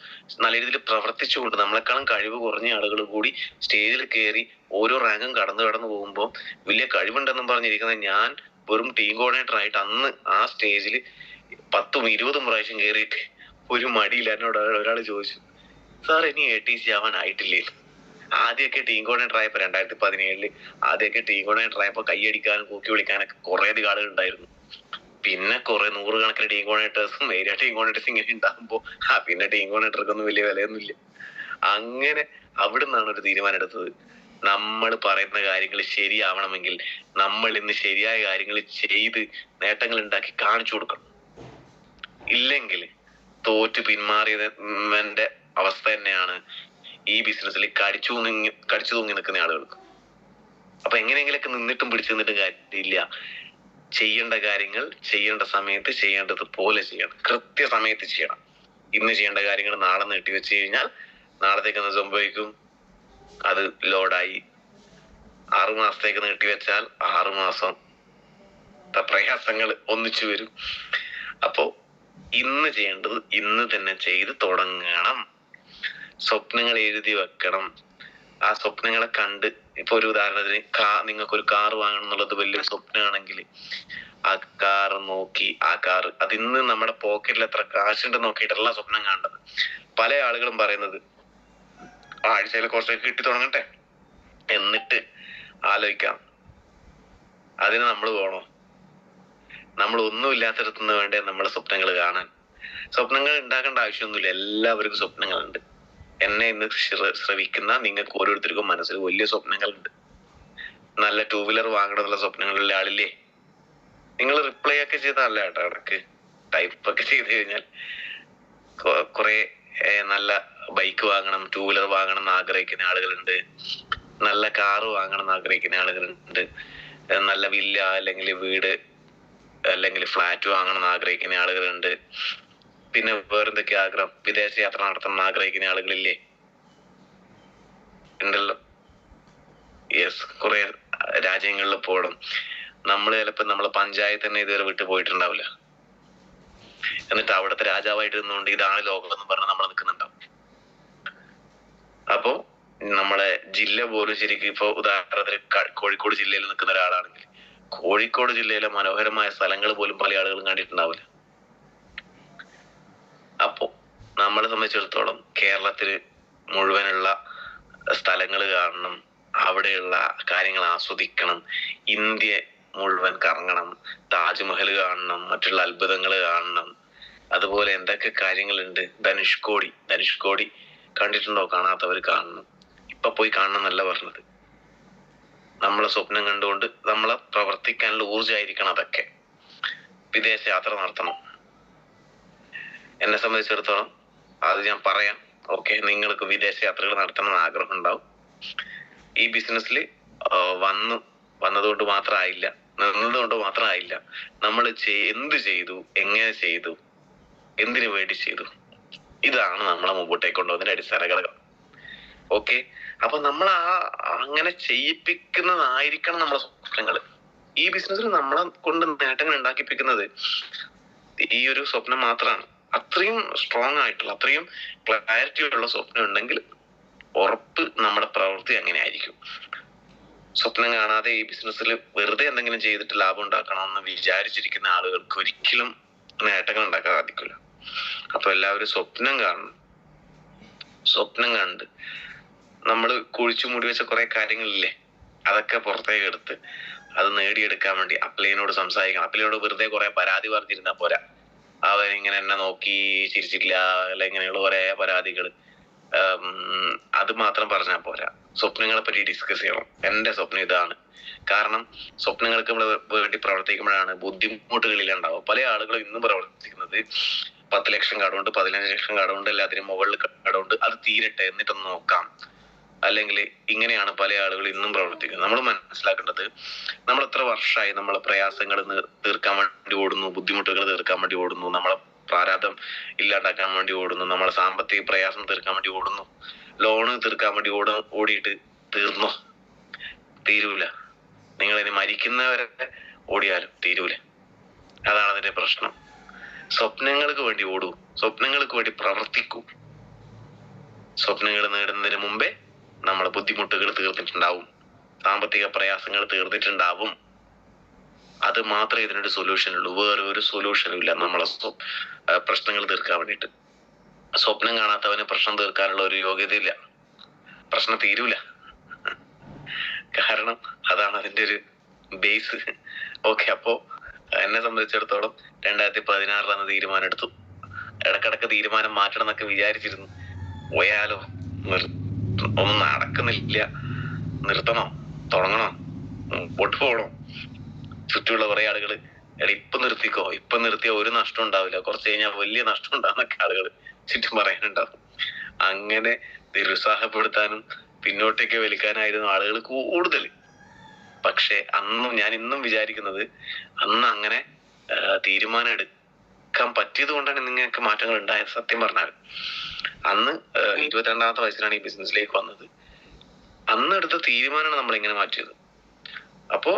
നല്ല രീതിയിൽ പ്രവർത്തിച്ചുകൊണ്ട് നമ്മളെക്കാളും കഴിവ് കുറഞ്ഞ ആളുകൾ കൂടി സ്റ്റേജിൽ കയറി ഓരോ റാങ്കും കടന്നു പോകുമ്പോൾ വലിയ കഴിവുണ്ടെന്നും പറഞ്ഞിരിക്കുന്ന ഞാൻ വെറും ടീം കോർഡിനേറ്റർ ആയിട്ട് അന്ന് ആ സ്റ്റേജിൽ 10ഉം 20ഉം പ്രാവശ്യം കയറിയിട്ട് ഒരു മടിയില്ല. എന്നോട് ഒരാൾ ചോദിച്ചു, സാർ ഇനി ATC ആവാനായിട്ടില്ലേ? ആദ്യമൊക്കെ ടീം കോർഡിനേറ്റർ ആയപ്പോ 2017 ആദ്യമൊക്കെ ടീം കോർഡിനേറ്റർ ആയപ്പോ കൈയടിക്കാനും കൂക്കി വിളിക്കാനൊക്കെ കുറെ അധികം ആളുകൾ ഉണ്ടായിരുന്നു. പിന്നെ കുറെ 100 കണക്കിന് ടീം കോർഡിനേറ്റേഴ്സും ഏരിയ ടീം കോർഡിനേറ്റേഴ്സ് ഇങ്ങനെ ഉണ്ടാകുമ്പോ പിന്നെ ടീം കോർഡിനേറ്റർക്കൊന്നും വലിയ വിലയൊന്നുമില്ല. അങ്ങനെ അവിടെ നിന്നാണ് ഒരു തീരുമാനം. നമ്മൾ പറയുന്ന കാര്യങ്ങൾ ശരിയാവണമെങ്കിൽ നമ്മൾ ഇന്ന് ശരിയായ കാര്യങ്ങൾ ചെയ്ത് നേട്ടങ്ങൾ ഉണ്ടാക്കി കാണിച്ചു കൊടുക്കണം. ഇല്ലെങ്കിൽ തോറ്റ് പിന്മാറിയതിന്റെ അവസ്ഥ തന്നെയാണ് ഈ ബിസിനസ്സിൽ കടിച്ചു തൂങ്ങി നിൽക്കുന്ന ആളുകൾക്ക്. അപ്പൊ എങ്ങനെയെങ്കിലൊക്കെ നിന്നിട്ടും പിടിച്ചു നിന്നിട്ടും കാര്യമില്ല. ചെയ്യേണ്ട കാര്യങ്ങൾ ചെയ്യേണ്ട സമയത്ത് ചെയ്യേണ്ടത് പോലെ ചെയ്യണം, കൃത്യസമയത്ത് ചെയ്യണം. ഇന്ന് ചെയ്യേണ്ട കാര്യങ്ങൾ നാളെ നീട്ടി വെച്ച് കഴിഞ്ഞാൽ നാളത്തേക്ക് എന്ത് സംഭവിക്കും? അത് ലോഡായി. 6 മാസത്തേക്ക് നീട്ടി വെച്ചാൽ 6 മാസം പ്രയാസങ്ങൾ ഒന്നിച്ചു വരും. അപ്പോ ഇന്ന് ചെയ്യേണ്ടത് ഇന്ന് തന്നെ ചെയ്ത് തുടങ്ങണം. സ്വപ്നങ്ങൾ എഴുതി വെക്കണം. ആ സ്വപ്നങ്ങളെ കണ്ട്, ഇപ്പൊ ഒരു ഉദാഹരണത്തിന് നിങ്ങൾക്കൊരു കാർ വാങ്ങണം എന്നുള്ളത് വലിയൊരു സ്വപ്നമാണെങ്കിൽ ആ കാർ നോക്കി അത് ഇന്ന് നമ്മുടെ പോക്കറ്റിൽ എത്ര കാശുണ്ട് നോക്കിയിട്ടല്ല സ്വപ്നം കാണേണ്ടത്. പല ആളുകളും പറയുന്നത് ആഴ്ചയിൽ കുറച്ചൊക്കെ കിട്ടി തുടങ്ങട്ടെ എന്നിട്ട് ആലോചിക്കാം. അതിന് നമ്മൾ പോണോ? നമ്മൾ ഒന്നുമില്ലാത്തടത്തുനിന്ന് വേണ്ടേ നമ്മളെ സ്വപ്നങ്ങൾ കാണാൻ? സ്വപ്നങ്ങൾ ഉണ്ടാക്കേണ്ട ആവശ്യമൊന്നുമില്ല. എല്ലാവർക്കും സ്വപ്നങ്ങളുണ്ട്. എന്നെ ഇന്ന് ശ്രവിക്കുന്ന നിങ്ങൾക്ക് ഓരോരുത്തർക്കും മനസ്സിൽ വലിയ സ്വപ്നങ്ങളുണ്ട്. നല്ല 2 വീലർ വാങ്ങണമെന്നുള്ള സ്വപ്നങ്ങളുള്ള ആളില്ലേ? നിങ്ങൾ റിപ്ലൈ ഒക്കെ ചെയ്തല്ല കേട്ടോ, ഇടക്ക് ടൈപ്പ് ഒക്കെ ചെയ്ത് കഴിഞ്ഞാൽ കുറെ നല്ല ബൈക്ക് വാങ്ങണം, 2 വീലർ വാങ്ങണം എന്ന് ആഗ്രഹിക്കുന്ന ആളുകളുണ്ട്, നല്ല കാറ് വാങ്ങണം എന്ന് ആഗ്രഹിക്കുന്ന ആളുകളുണ്ട്, നല്ല വില്ല അല്ലെങ്കിൽ വീട് അല്ലെങ്കിൽ ഫ്ലാറ്റ് വാങ്ങണം എന്ന് ആഗ്രഹിക്കുന്ന ആളുകളുണ്ട്. പിന്നെ വേറെന്തൊക്കെ ആഗ്രഹം? വിദേശ യാത്ര നടത്തണം എന്ന് ആഗ്രഹിക്കുന്ന ആളുകളില്ലേ? ഉണ്ടല്ലോ. യെസ്, കുറെ രാജ്യങ്ങളിൽ പോകണം. നമ്മള് ചിലപ്പോ നമ്മളെ പഞ്ചായത്ത് തന്നെ ഇതുവരെ വിട്ടു പോയിട്ടുണ്ടാവില്ല. എന്നിട്ട് അവിടുത്തെ രാജാവായിട്ട് നിന്നുകൊണ്ട് ഇതാണ് ലോകം എന്ന് പറഞ്ഞ് നമ്മൾ നിൽക്കുന്നുണ്ടാവും. അപ്പോ നമ്മളെ ജില്ല പോലും ശരിക്കും ഇപ്പൊ ഉദാഹരണത്തിന് കോഴിക്കോട് ജില്ലയിൽ നിൽക്കുന്ന ഒരാളാണെങ്കിൽ കോഴിക്കോട് ജില്ലയിലെ മനോഹരമായ സ്ഥലങ്ങൾ പോലും പല ആളുകളും കണ്ടിട്ടുണ്ടാവില്ല. അപ്പോ നമ്മളെ സംബന്ധിച്ചിടത്തോളം കേരളത്തില് മുഴുവനുള്ള സ്ഥലങ്ങൾ കാണണം, അവിടെയുള്ള കാര്യങ്ങൾ ആസ്വദിക്കണം, ഇന്ത്യ മുഴുവൻ കറങ്ങണം, താജ്മഹൽ കാണണം, മറ്റുള്ള അത്ഭുതങ്ങൾ കാണണം. അതുപോലെ എന്തൊക്കെ കാര്യങ്ങളുണ്ട്. ധനുഷ്കോടി കണ്ടിട്ടുണ്ടോ? കാണാത്തവർ കാണണം. ഇപ്പൊ പോയി കാണണം എന്നല്ല പറഞ്ഞത്. നമ്മളെ സ്വപ്നം കണ്ടുകൊണ്ട് നമ്മളെ പ്രവർത്തിക്കാനുള്ള ഊർജ്ജമായിരിക്കണം അതൊക്കെ. വിദേശ യാത്ര നടത്തണം. എന്നെ സംബന്ധിച്ചിടത്തോളം അത് ഞാൻ പറയാം. ഓക്കെ, നിങ്ങൾക്ക് വിദേശ യാത്രകൾ നടത്തണമെന്ന് ആഗ്രഹം ഉണ്ടാവും. ഈ ബിസിനസ്സിൽ വന്നതുകൊണ്ട് മാത്രമായില്ല, നിന്നതുകൊണ്ട് മാത്രമായില്ല. നമ്മൾ എന്ത് ചെയ്തു, എങ്ങനെ ചെയ്തു, എന്തിനു വേണ്ടി ചെയ്തു, ഇതാണ് നമ്മളെ മുമ്പോട്ടേക്ക് കൊണ്ടുപോകുന്നതിന്റെ അടിസ്ഥാന ഘടകം. ഓക്കെ, അപ്പൊ നമ്മൾ അങ്ങനെ ചെയ്യിപ്പിക്കുന്നതായിരിക്കണം നമ്മളെ സ്വപ്നങ്ങൾ. ഈ ബിസിനസ്സിൽ നമ്മളെ കൊണ്ട് നേട്ടങ്ങൾ ഉണ്ടാക്കിപ്പിക്കുന്നത് ഈ ഒരു സ്വപ്നം മാത്രമാണ്. അത്രയും സ്ട്രോങ് ആയിട്ടുള്ള, അത്രയും ക്ലാരിറ്റി ഉള്ള സ്വപ്നം ഉണ്ടെങ്കിൽ ഉറപ്പ് നമ്മുടെ പ്രവൃത്തി അങ്ങനെ ആയിരിക്കും. സ്വപ്നം കാണാതെ ഈ ബിസിനസ്സിൽ വെറുതെ എന്തെങ്കിലും ചെയ്തിട്ട് ലാഭം ഉണ്ടാക്കണമെന്ന് വിചാരിച്ചിരിക്കുന്ന ആളുകൾക്ക് ഒരിക്കലും നേട്ടങ്ങൾ ഉണ്ടാക്കാൻ സാധിക്കില്ല. അപ്പൊ എല്ലാവരും സ്വപ്നം കാണണം. സ്വപ്നം കണ്ട് നമ്മൾ കുഴിച്ചു മൂടി വെച്ച കുറെ കാര്യങ്ങളില്ലേ, അതൊക്കെ പുറത്തേക്ക് എടുത്ത് അത് നേടിയെടുക്കാൻ വേണ്ടി അപ്ലൈനോട് സംസാരിക്കണം. അപ്ലൈനോട് വെറുതെ കുറെ പരാതി പറഞ്ഞിരുന്നാ പോരാ. അവരിങ്ങനെ എന്നെ നോക്കി ചിരിച്ചിട്ടില്ല അല്ല ഇങ്ങനെയുള്ള കുറെ പരാതികൾ, അത് മാത്രം പറഞ്ഞാൽ പോരാ. സ്വപ്നങ്ങളെ പറ്റി ഡിസ്കസ് ചെയ്യണം. എന്റെ സ്വപ്നം ഇതാണ്. കാരണം സ്വപ്നങ്ങൾക്ക് നമ്മൾ വേണ്ടി പ്രവർത്തിക്കുമ്പോഴാണ് ബുദ്ധിമുട്ടുകളിലുണ്ടാവുക. പല ആളുകളും ഇന്നും പ്രവർത്തിക്കുന്നത് 10 ലക്ഷം കടമുണ്ട്, 15 ലക്ഷം കടമുണ്ട്, എല്ലാത്തിനും മുകളിൽ കടമുണ്ട്, അത് തീരട്ടെ എന്നിട്ടൊന്ന് നോക്കാം. അല്ലെങ്കിൽ ഇങ്ങനെയാണ് പല ആളുകൾ ഇന്നും പ്രവർത്തിക്കുന്നത്. നമ്മൾ മനസ്സിലാക്കേണ്ടത്, നമ്മൾ എത്ര വർഷമായി നമ്മളെ പ്രയാസങ്ങൾ തീർക്കാൻ വേണ്ടി ഓടുന്നു, ബുദ്ധിമുട്ടുകൾ തീർക്കാൻ വേണ്ടി ഓടുന്നു, നമ്മളെ പ്രാരാബ്ധം ഇല്ലാണ്ടാക്കാൻ വേണ്ടി ഓടുന്നു, നമ്മളെ സാമ്പത്തിക പ്രയാസം തീർക്കാൻ വേണ്ടി ഓടുന്നു, ലോണ് തീർക്കാൻ വേണ്ടി ഓടിയിട്ട് തീർന്നോ? തീരൂല. നിങ്ങൾ ഇനി മരിക്കുന്നവരെ ഓടിയാലും തീരൂല. അതാണ് അതിന്റെ പ്രശ്നം. സ്വപ്നങ്ങൾക്ക് വേണ്ടി ഓടൂ, സ്വപ്നങ്ങൾക്ക് വേണ്ടി പ്രവർത്തിക്കൂ. സ്വപ്നങ്ങൾ നേടുന്നതിന് മുമ്പേ നമ്മളെ ബുദ്ധിമുട്ടുകൾ തീർന്നിട്ടുണ്ടാവും, സാമ്പത്തിക പ്രയാസങ്ങൾ തീർന്നിട്ടുണ്ടാവും. അത് മാത്രമേ ഇതിനൊരു സൊല്യൂഷൻ ഉള്ളൂ. വേറെ ഒരു സൊല്യൂഷനും ഇല്ല നമ്മളെ പ്രശ്നങ്ങൾ തീർക്കാൻ വേണ്ടിയിട്ട്. സ്വപ്നം കാണാത്തവന് പ്രശ്നം തീർക്കാനുള്ള ഒരു യോഗ്യതയില്ല, പ്രശ്നം തീരൂല. കാരണം അതാണ് അതിന്റെ ഒരു ബേസ്. ഓക്കെ, അപ്പോ എന്നെ സംബന്ധിച്ചിടത്തോളം 2016 തീരുമാനം എടുത്തു. ഇടക്കിടക്ക് തീരുമാനം മാറ്റണം എന്നൊക്കെ വിചാരിച്ചിരുന്നു. പോയാലോ, ഒന്നും നടക്കുന്നില്ല. നിർത്തണോ, തുടങ്ങണോ, മുമ്പോട്ട് പോകണോ? ചുറ്റുമുള്ള കുറെ ആളുകൾ ഇപ്പൊ നിർത്തിക്കോ, ഇപ്പൊ നിർത്തിയാൽ ഒരു നഷ്ടം ഉണ്ടാവില്ല, കുറച്ച് കഴിഞ്ഞാൽ വലിയ നഷ്ടം ഉണ്ടാകുന്നൊക്കെ ആളുകൾ ചുറ്റും പറയാനുണ്ടാവും. അങ്ങനെ നിരുത്സാഹപ്പെടുത്താനും പിന്നോട്ടേക്ക് വലിക്കാനായിരുന്നു ആളുകൾ കൂടുതൽ. പക്ഷെ ഞാൻ ഇന്നും വിചാരിക്കുന്നത്, അന്ന് അങ്ങനെ തീരുമാനം എടുക്കാൻ പറ്റിയത് കൊണ്ടാണ് നിങ്ങൾക്ക് മാറ്റങ്ങൾ ഉണ്ടായത്. സത്യം പറഞ്ഞാൽ അന്ന് 22ാമത്തെ വയസ്സിലാണ് ഈ ബിസിനസ്സിലേക്ക് വന്നത്. അന്ന് എടുത്ത തീരുമാനമാണ് നമ്മൾ ഇങ്ങനെ മാറ്റിയത്. അപ്പോ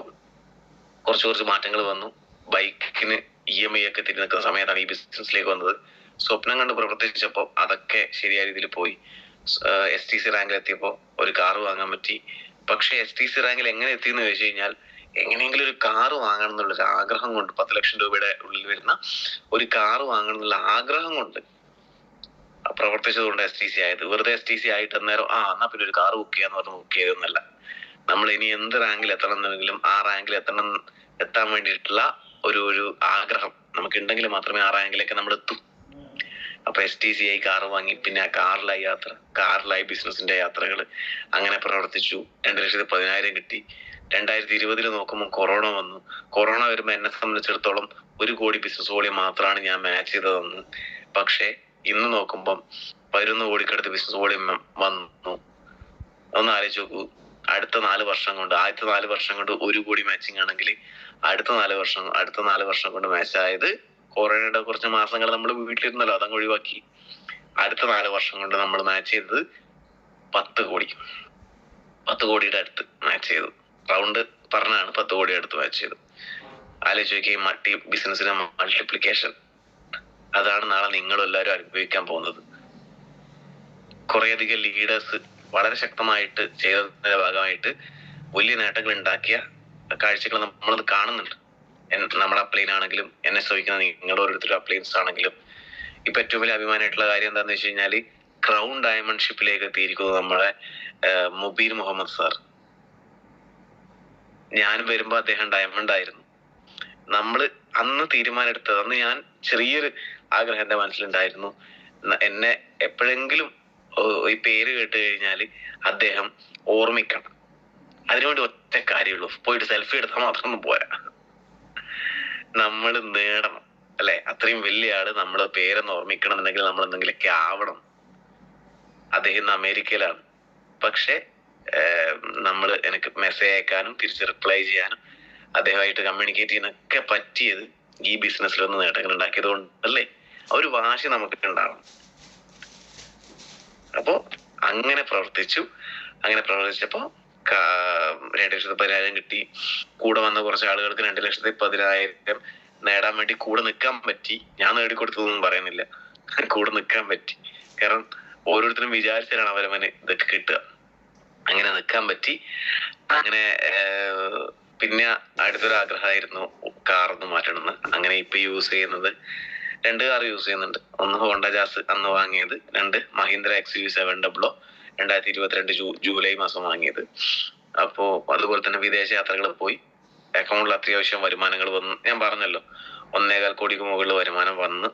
കുറച്ച് മാറ്റങ്ങൾ വന്നു. ബൈക്കിന് EMI ഒക്കെ തിരി നിൽക്കുന്ന സമയത്താണ് ഈ ബിസിനസ്സിലേക്ക് വന്നത്. സ്വപ്നം കണ്ട് പ്രവർത്തിച്ചപ്പോൾ അതൊക്കെ ശരിയായ രീതിയിൽ പോയി. STC റാങ്കിൽ എത്തിയപ്പോൾ ഒരു കാറ് വാങ്ങാൻ പറ്റി. പക്ഷെ STC റാങ്കിൽ എങ്ങനെ എത്തിയെന്ന് ചോദിച്ചു കഴിഞ്ഞാൽ, എങ്ങനെയെങ്കിലും ഒരു കാറ് വാങ്ങണം എന്നുള്ളൊരു ആഗ്രഹം കൊണ്ട്, 10 ലക്ഷം രൂപയുടെ ഉള്ളിൽ വരുന്ന ഒരു കാറ് വാങ്ങണം എന്നുള്ള ആഗ്രഹം കൊണ്ട് പ്രവർത്തിച്ചതുകൊണ്ട് STC ആയത്. വെറുതെ STC ആയിട്ട് അന്നേരം എന്നാ പിന്നെ ഒരു കാറ് ബുക്ക് ചെയ്യാന്ന് പറഞ്ഞ് ബുക്ക് ചെയ്തൊന്നല്ല. നമ്മൾ ഇനി എന്ത് റാങ്കിൽ എത്തണം എന്നെങ്കിലും ആ റാങ്കിൽ എത്താൻ വേണ്ടിയിട്ടുള്ള ഒരു ആഗ്രഹം നമുക്ക് ഉണ്ടെങ്കിൽ മാത്രമേ ആ റാങ്കിലേക്ക് നമ്മൾ എത്തൂ. അപ്പൊ STC ആയി കാറ് വാങ്ങി, പിന്നെ ആ കാറിലായി യാത്ര, കാറിലായി ബിസിനസിന്റെ യാത്രകൾ. അങ്ങനെ പ്രവർത്തിച്ചു. 2,10,000 കിട്ടി. 2020 നോക്കുമ്പോൾ കൊറോണ വന്നു. കൊറോണ വരുമ്പോ എന്നെ സംബന്ധിച്ചിടത്തോളം 1 കോടി ബിസിനസ് വോളിയം മാത്രമാണ് ഞാൻ മാച്ച് ചെയ്തതെന്ന്. പക്ഷെ ഇന്ന് നോക്കുമ്പം 11 കോടിക്കടുത്ത് ബിസിനസ് വോളിയം വന്നു. ഒന്ന് ആലോചിച്ച് നോക്കൂ. അടുത്ത 4 വർഷം കൊണ്ട്, ആദ്യത്തെ 4 വർഷം കൊണ്ട് 1 കോടി മാച്ചിങ് ആണെങ്കിൽ അടുത്ത 4 വർഷം കൊണ്ട് മാച്ച് ആയത്, കൊറോണയുടെ കുറച്ച് മാസങ്ങൾ നമ്മൾ വീട്ടിലിരുന്നല്ലോ, അതങ്ങ് ഒഴിവാക്കി. അടുത്ത 4 വർഷം കൊണ്ട് നമ്മൾ മാച്ച് ചെയ്തത് 10 കോടി. 10 കോടിയുടെ അടുത്ത് മാച്ച് ചെയ്തു. റൗണ്ട് പറഞ്ഞാണ് 10 കോടി അടുത്ത് മാച്ച് ചെയ്തു. ആലോചിച്ച് നോക്കി, ബിസിനസിന്റെ മൾട്ടിപ്ലിക്കേഷൻ. അതാണ് നാളെ നിങ്ങളെല്ലാവരും അനുഭവിക്കാൻ പോകുന്നത്. കുറേയധികം ലീഡേഴ്സ് വളരെ ശക്തമായിട്ട് ചെയ്തതിന്റെ ഭാഗമായിട്ട് വലിയ നേട്ടങ്ങൾ ഉണ്ടാക്കിയ കാഴ്ചകൾ നമ്മളത് കാണുന്നുണ്ട്. നമ്മുടെ അപ്ലൈനാണെങ്കിലും, എന്നെ ശ്രമിക്കുന്ന നിങ്ങളുടെ ഓരോരുത്തരും അപ്ലൈൻസ് ആണെങ്കിലും. ഇപ്പൊ ഏറ്റവും വലിയ അഭിമാനമായിട്ടുള്ള കാര്യം എന്താന്ന് വെച്ച് കഴിഞ്ഞാല്, ക്രൗൺ ഡയമണ്ട്ഷിപ്പിലേക്ക് എത്തിയിരിക്കുന്നത് നമ്മളെ മുബീർ മുഹമ്മദ് സാർ. ഞാൻ വരുമ്പോ അദ്ദേഹം ഡയമണ്ട് ആയിരുന്നു. നമ്മള് അന്ന് തീരുമാനം എടുത്തത്, അന്ന് ഞാൻ ചെറിയൊരു ആഗ്രഹം എന്റെ മനസ്സിലുണ്ടായിരുന്നു, എന്നെ എപ്പോഴെങ്കിലും ഈ പേര് കേട്ട് കഴിഞ്ഞാല് അദ്ദേഹം ഓർമ്മിക്കണം. അതിനുവേണ്ടി ഒറ്റ കാര്യമുള്ളൂ, പോയിട്ട് സെൽഫി എടുത്താൽ മാത്രമൊന്നും പോരാ, നമ്മൾ നേടണം, അല്ലെ? അത്രയും വലിയ ആള് നമ്മളെ പേരൊന്ന് ഓർമ്മിക്കണം എന്നുണ്ടെങ്കിൽ നമ്മൾ എന്തെങ്കിലുമൊക്കെ ആവണം. അദ്ദേഹം ഇന്ന് അമേരിക്കയിലാണ്. പക്ഷെ എനിക്ക് മെസ്സേജ് അയക്കാനും തിരിച്ച് റിപ്ലൈ ചെയ്യാനും അദ്ദേഹമായിട്ട് കമ്മ്യൂണിക്കേറ്റ് ചെയ്യാനൊക്കെ പറ്റിയത് ഈ ബിസിനസ്സിലൊന്ന് നേട്ടങ്ങൾ ഉണ്ടാക്കിയത് കൊണ്ടല്ലേ? ഒരു വാശി നമുക്ക് ഉണ്ടാവണം. അപ്പോ അങ്ങനെ പ്രവർത്തിച്ചപ്പോ 2,10,000 കിട്ടി. കൂടെ വന്ന കുറച്ച് ആളുകൾക്ക് 2,10,000 നേടാൻ വേണ്ടി കൂടെ നിൽക്കാൻ പറ്റി. ഞാൻ നേടിക്കൊടുത്തതൊന്നും പറയുന്നില്ല, കൂടെ നിൽക്കാൻ പറ്റി. കാരണം ഓരോരുത്തരും വിചാരിച്ചാലാണ് അവരവന് ഇതൊക്കെ കിട്ടുക. അങ്ങനെ നിൽക്കാൻ പറ്റി. അങ്ങനെ പിന്നെ അടുത്തൊരു ആഗ്രഹമായിരുന്നു കാറൊന്ന് മാറ്റണമെന്ന്. അങ്ങനെ ഇപ്പൊ യൂസ് ചെയ്യുന്നത് 2 കാർ യൂസ് ചെയ്യുന്നുണ്ട്. ഒന്ന് ഹോണ്ട ജാസ് അന്ന് വാങ്ങിയത്, 2 മഹീന്ദ്ര XUV700 2022 ജൂലൈ മാസം വാങ്ങിയത്. അപ്പോ അതുപോലെ തന്നെ വിദേശ യാത്രകൾ പോയി. അക്കൗണ്ടിൽ അത്യാവശ്യം വരുമാനങ്ങൾ വന്നു. ഞാൻ പറഞ്ഞല്ലോ, 1.25 കോടിക്ക് മുകളിൽ വരുമാനം വന്ന്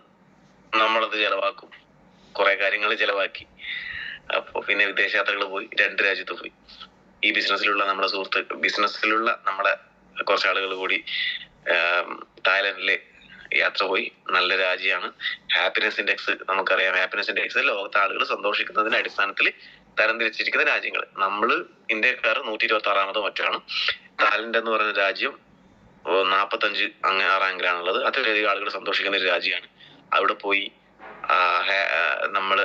നമ്മളത് ചെലവാക്കും. കുറെ കാര്യങ്ങൾ ചെലവാക്കി. അപ്പൊ പിന്നെ വിദേശ യാത്രകൾ പോയി, 2 രാജ്യത്ത് പോയി. ഈ ബിസിനസ്സിലുള്ള നമ്മളെ കുറച്ച് ആളുകൾ കൂടി തായ്ലൻഡിലെ യാത്ര പോയി. നല്ല രാജ്യമാണ്. ഹാപ്പിനെസ് ഇൻഡെക്സ് നമുക്കറിയാം. ഹാപ്പിനെസ് ഇൻഡെക്സ് ലോകത്തെ ആളുകൾ സന്തോഷിക്കുന്നതിന്റെ അടിസ്ഥാനത്തിൽ തരംതിരിച്ചിരിക്കുന്ന രാജ്യങ്ങൾ. നമ്മള് ഇന്ത്യക്കാർ 126 മറ്റാണ്. തായ്ലൻഡ് എന്ന് പറയുന്ന രാജ്യം 45 റാങ്കിലാണുള്ളത്. അത്രയധികം ആളുകൾ സന്തോഷിക്കുന്ന ഒരു രാജ്യമാണ്. അവിടെ പോയി നമ്മള്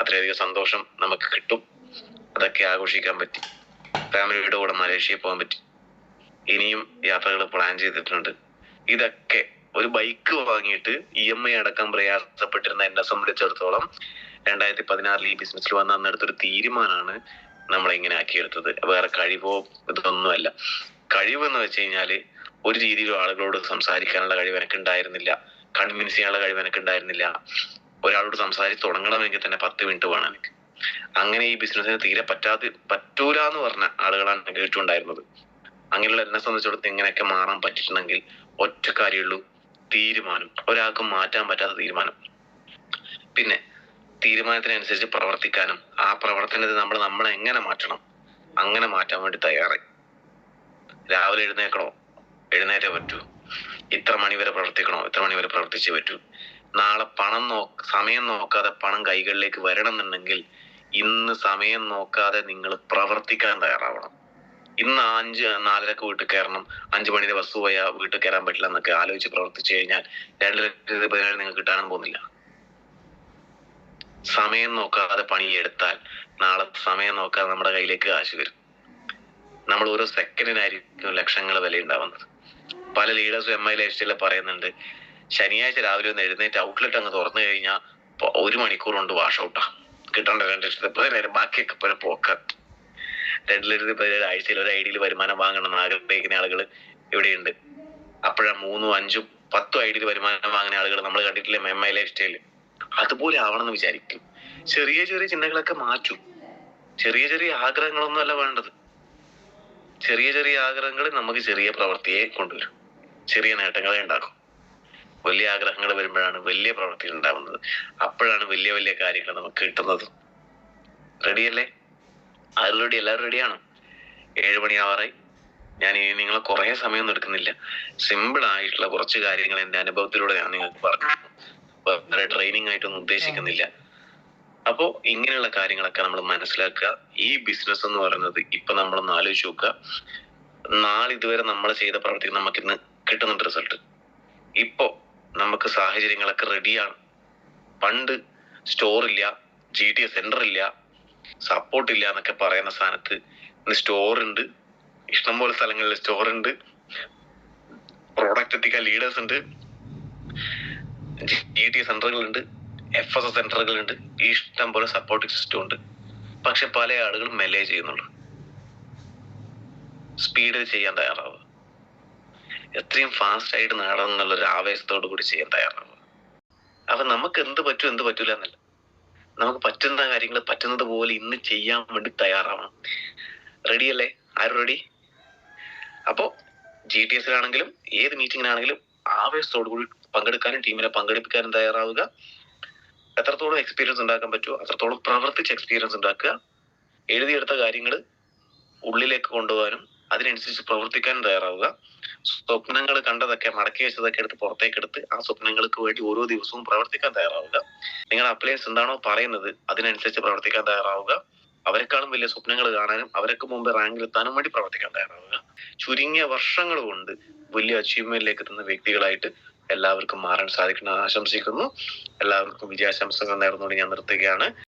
അത്രയധികം സന്തോഷം നമുക്ക് കിട്ടും. അതൊക്കെ ആഘോഷിക്കാൻ പറ്റി. ഫാമിലിയുടെ കൂടെ മലേഷ്യയിൽ പോകാൻ പറ്റി. ഇനിയും യാത്രകൾ പ്ലാൻ ചെയ്തിട്ടുണ്ട്. ഇതൊക്കെ ഒരു ബൈക്ക് വാങ്ങിയിട്ട് EMI അടക്കം പ്രയാസപ്പെട്ടിരുന്ന എന്നെ സംബന്ധിച്ചിടത്തോളം 2016 ഈ ബിസിനസ്സിൽ വന്ന അന്നെടുത്തൊരു തീരുമാനമാണ് നമ്മളെ ഇങ്ങനെ ആക്കിയെടുത്തത്. വേറെ കഴിവോ ഇതൊന്നുമല്ല. കഴിവെന്ന് വെച്ച് കഴിഞ്ഞാല് ഒരു രീതിയിലും ആളുകളോട് സംസാരിക്കാനുള്ള കഴിവ് എനിക്കുണ്ടായിരുന്നില്ല. കൺവിൻസ് ചെയ്യാനുള്ള കഴിവ് എനിക്കുണ്ടായിരുന്നില്ല. ഒരാളോട് സംസാരിച്ച് തുടങ്ങണമെങ്കിൽ തന്നെ 10 മിനിറ്റ് വേണം എനിക്ക്. അങ്ങനെ ഈ ബിസിനസ്സിന് തീരെ പറ്റൂല എന്ന് പറഞ്ഞ ആളുകളാണ് എനിക്ക് ചുറ്റുമുണ്ടായിരുന്നത്. അങ്ങനെയുള്ള എന്നെ സംബന്ധിച്ചിടത്തോളം ഇങ്ങനെയൊക്കെ മാറാൻ പറ്റിയിട്ടുണ്ടെങ്കിൽ ഒറ്റ കാര്യമുള്ളൂ, തീരുമാനം. ഒരാൾക്കും മാറ്റാൻ പറ്റാത്ത തീരുമാനം. പിന്നെ തീരുമാനത്തിനനുസരിച്ച് പ്രവർത്തിക്കാനും ആ പ്രവർത്തനത്തെ നമ്മളെ എങ്ങനെ മാറ്റണം അങ്ങനെ മാറ്റാൻ വേണ്ടി തയ്യാറായി. രാവിലെ എഴുന്നേറ്റേ പറ്റൂ. ഇത്ര മണിവരെ പ്രവർത്തിക്കണോ, ഇത്ര മണിവരെ പ്രവർത്തിച്ചേ പറ്റൂ. നാളെ സമയം നോക്കാതെ പണം കൈകളിലേക്ക് വരണം എന്നുണ്ടെങ്കിൽ ഇന്ന് സമയം നോക്കാതെ നിങ്ങൾ പ്രവർത്തിക്കാൻ തയ്യാറാവണം. ഇന്ന് 4:30 വീട്ടിൽ കയറണം, 5 മണിയുടെ ബസ് പോയാൽ വീട്ടിൽ കയറാൻ പറ്റില്ല എന്നൊക്കെ ആലോചിച്ച് പ്രവർത്തിച്ചു കഴിഞ്ഞാൽ 2,17,000 നിങ്ങൾക്ക് കിട്ടാനും പോകുന്നില്ല. സമയം നോക്കാതെ പണിയെടുത്താൽ നാളെ സമയം നോക്കാതെ നമ്മുടെ കയ്യിലേക്ക് കാശ് വരും. നമ്മൾ ഓരോ സെക്കൻഡിനായിരിക്കും ലക്ഷങ്ങൾ വില ഉണ്ടാവുന്നത്. പല ലീഡേഴ്സും MI ലൈഫ് സ്റ്റൈലിൽ പറയുന്നുണ്ട്, ശനിയാഴ്ച രാവിലെ ഒന്ന് എഴുന്നേറ്റ് ഔട്ട്ലെറ്റ് അങ്ങ് തുറന്നു കഴിഞ്ഞാൽ 1 മണിക്കൂർ കൊണ്ട് വാഷ് ഔട്ടാ. കിട്ടേണ്ട 2,17,000 ബാക്കിയൊക്കെ പോലെ പോക്ക. 2,17,000 ആഴ്ചയിൽ ഒരു ഐഡിയിൽ വരുമാനം വാങ്ങണം ആഗ്രഹിക്കുന്ന ആളുകൾ ഇവിടെയുണ്ട്. അപ്പോഴാ 3, 5, 10 ഐഡിയിൽ വരുമാനം വാങ്ങുന്ന ആളുകൾ നമ്മൾ കണ്ടിട്ടില്ലേ MI ലൈഫ് സ്റ്റൈല്. അതുപോലെ ആവണമെന്ന് വിചാരിക്കും. ചെറിയ ചെറിയ ചിന്തകളൊക്കെ മാറ്റും. ചെറിയ ചെറിയ ആഗ്രഹങ്ങളൊന്നും അല്ല വേണ്ടത്. ചെറിയ ചെറിയ ആഗ്രഹങ്ങൾ നമുക്ക് ചെറിയ പ്രവൃത്തിയെ കൊണ്ടുവരും, ചെറിയ നേട്ടങ്ങളെ ഉണ്ടാക്കും. വലിയ ആഗ്രഹങ്ങൾ വരുമ്പോഴാണ് വലിയ പ്രവൃത്തികൾ ഉണ്ടാവുന്നത്. അപ്പോഴാണ് വലിയ വലിയ കാര്യങ്ങൾ നമുക്ക് കിട്ടുന്നത്. റെഡിയല്ലേ? ആൾറെഡി എല്ലാവരും റെഡിയാണോ? 7 മണിയാവാറായി. ഞാൻ ഇനി നിങ്ങളെ കുറെ സമയമൊന്നും എടുക്കുന്നില്ല. സിമ്പിൾ ആയിട്ടുള്ള കുറച്ച് കാര്യങ്ങൾ എന്റെ അനുഭവത്തിലൂടെ ഞാൻ നിങ്ങൾക്ക് പറഞ്ഞു. വേറെ ട്രെയിനിങ് ആയിട്ടൊന്നും ഉദ്ദേശിക്കുന്നില്ല. അപ്പോ ഇങ്ങനെയുള്ള കാര്യങ്ങളൊക്കെ നമ്മൾ മനസ്സിലാക്കുക. ഈ ബിസിനസ് എന്ന് പറയുന്നത് ഇപ്പൊ നമ്മളൊന്ന് ആലോചിച്ച് നോക്കുക. നാളെ ഇതുവരെ നമ്മൾ ചെയ്ത പ്രവൃത്തിക്ക് നമുക്ക് ഇന്ന് കിട്ടുന്നുണ്ട് റിസൾട്ട്. ഇപ്പോ നമുക്ക് സാഹചര്യങ്ങളൊക്കെ റെഡിയാണ്. പണ്ട് സ്റ്റോറില്ല, GTS സെന്റർ ഇല്ല, സപ്പോർട്ട് ഇല്ല എന്നൊക്കെ പറയുന്ന സ്ഥാനത്ത് ഇന്ന് സ്റ്റോർ ഉണ്ട്. ഇഷ്ടംപോലെ സ്ഥലങ്ങളിൽ സ്റ്റോർ ഉണ്ട്, പ്രോഡക്റ്റ് എത്തിക്കാൻ ലീഡേഴ്സ് ഉണ്ട്, GTS സെന്ററുകളുണ്ട്, FSS സെന്ററുകളുണ്ട്, ഇഷ്ടം പോലെ സപ്പോർട്ടിംഗ് സിസ്റ്റം ഉണ്ട്. പക്ഷെ പല ആളുകളും മെല്ലെ ചെയ്യുന്നുള്ളൂ. സ്പീഡിൽ ചെയ്യാൻ തയ്യാറാവുക. എത്രയും ഫാസ്റ്റ് ആയിട്ട് നേടണം എന്നുള്ളൊരു ആവേശത്തോടു കൂടി ചെയ്യാൻ തയ്യാറാവുക. അപ്പൊ നമുക്ക് എന്ത് പറ്റും എന്ത് പറ്റൂല എന്നല്ല, നമുക്ക് പറ്റുന്ന കാര്യങ്ങൾ പറ്റുന്നത് പോലെ ഇന്ന് ചെയ്യാൻ വേണ്ടി തയ്യാറാവണം. റെഡിയല്ലേ? ആരും റെഡി? അപ്പോ GTSലാണെങ്കിലും ഏത് മീറ്റിങ്ങിനാണെങ്കിലും ആവേശത്തോടു കൂടി പങ്കെടുക്കാനും ടീമിനെ പങ്കെടുപ്പിക്കാനും തയ്യാറാവുക. എത്രത്തോളം എക്സ്പീരിയൻസ് ഉണ്ടാക്കാൻ പറ്റുമോ അത്രത്തോളം പ്രവർത്തിച്ച് എക്സ്പീരിയൻസ് ഉണ്ടാക്കുക. എഴുതിയെടുത്ത കാര്യങ്ങൾ ഉള്ളിലേക്ക് കൊണ്ടുപോകാനും അതിനനുസരിച്ച് പ്രവർത്തിക്കാനും തയ്യാറാവുക. സ്വപ്നങ്ങൾ കണ്ടതൊക്കെ മടക്കി വെച്ചതൊക്കെ എടുത്ത് പുറത്തേക്ക് എടുത്ത് ആ സ്വപ്നങ്ങൾക്ക് വേണ്ടി ഓരോ ദിവസവും പ്രവർത്തിക്കാൻ തയ്യാറാവുക. നിങ്ങളുടെ അപ്ലയൻസ് എന്താണോ പറയുന്നത് അതിനനുസരിച്ച് പ്രവർത്തിക്കാൻ തയ്യാറാവുക. അവരെക്കാളും വലിയ സ്വപ്നങ്ങൾ കാണാനും അവർക്ക് മുമ്പ് റാങ്കിൽ എത്താനും വേണ്ടി പ്രവർത്തിക്കാൻ തയ്യാറാവുക. ചുരുങ്ങിയ വർഷങ്ങൾ കൊണ്ട് വലിയ അച്ചീവ്മെന്റിലേക്ക് എത്തുന്ന വ്യക്തികളായിട്ട് എല്ലാവർക്കും മാറാൻ സാധിക്കണം ആശംസിക്കുന്നു. എല്ലാവർക്കും വിജയാശംസകൾ നേർന്നുകൊണ്ട് ഞാൻ നിർത്തുകയാണ്.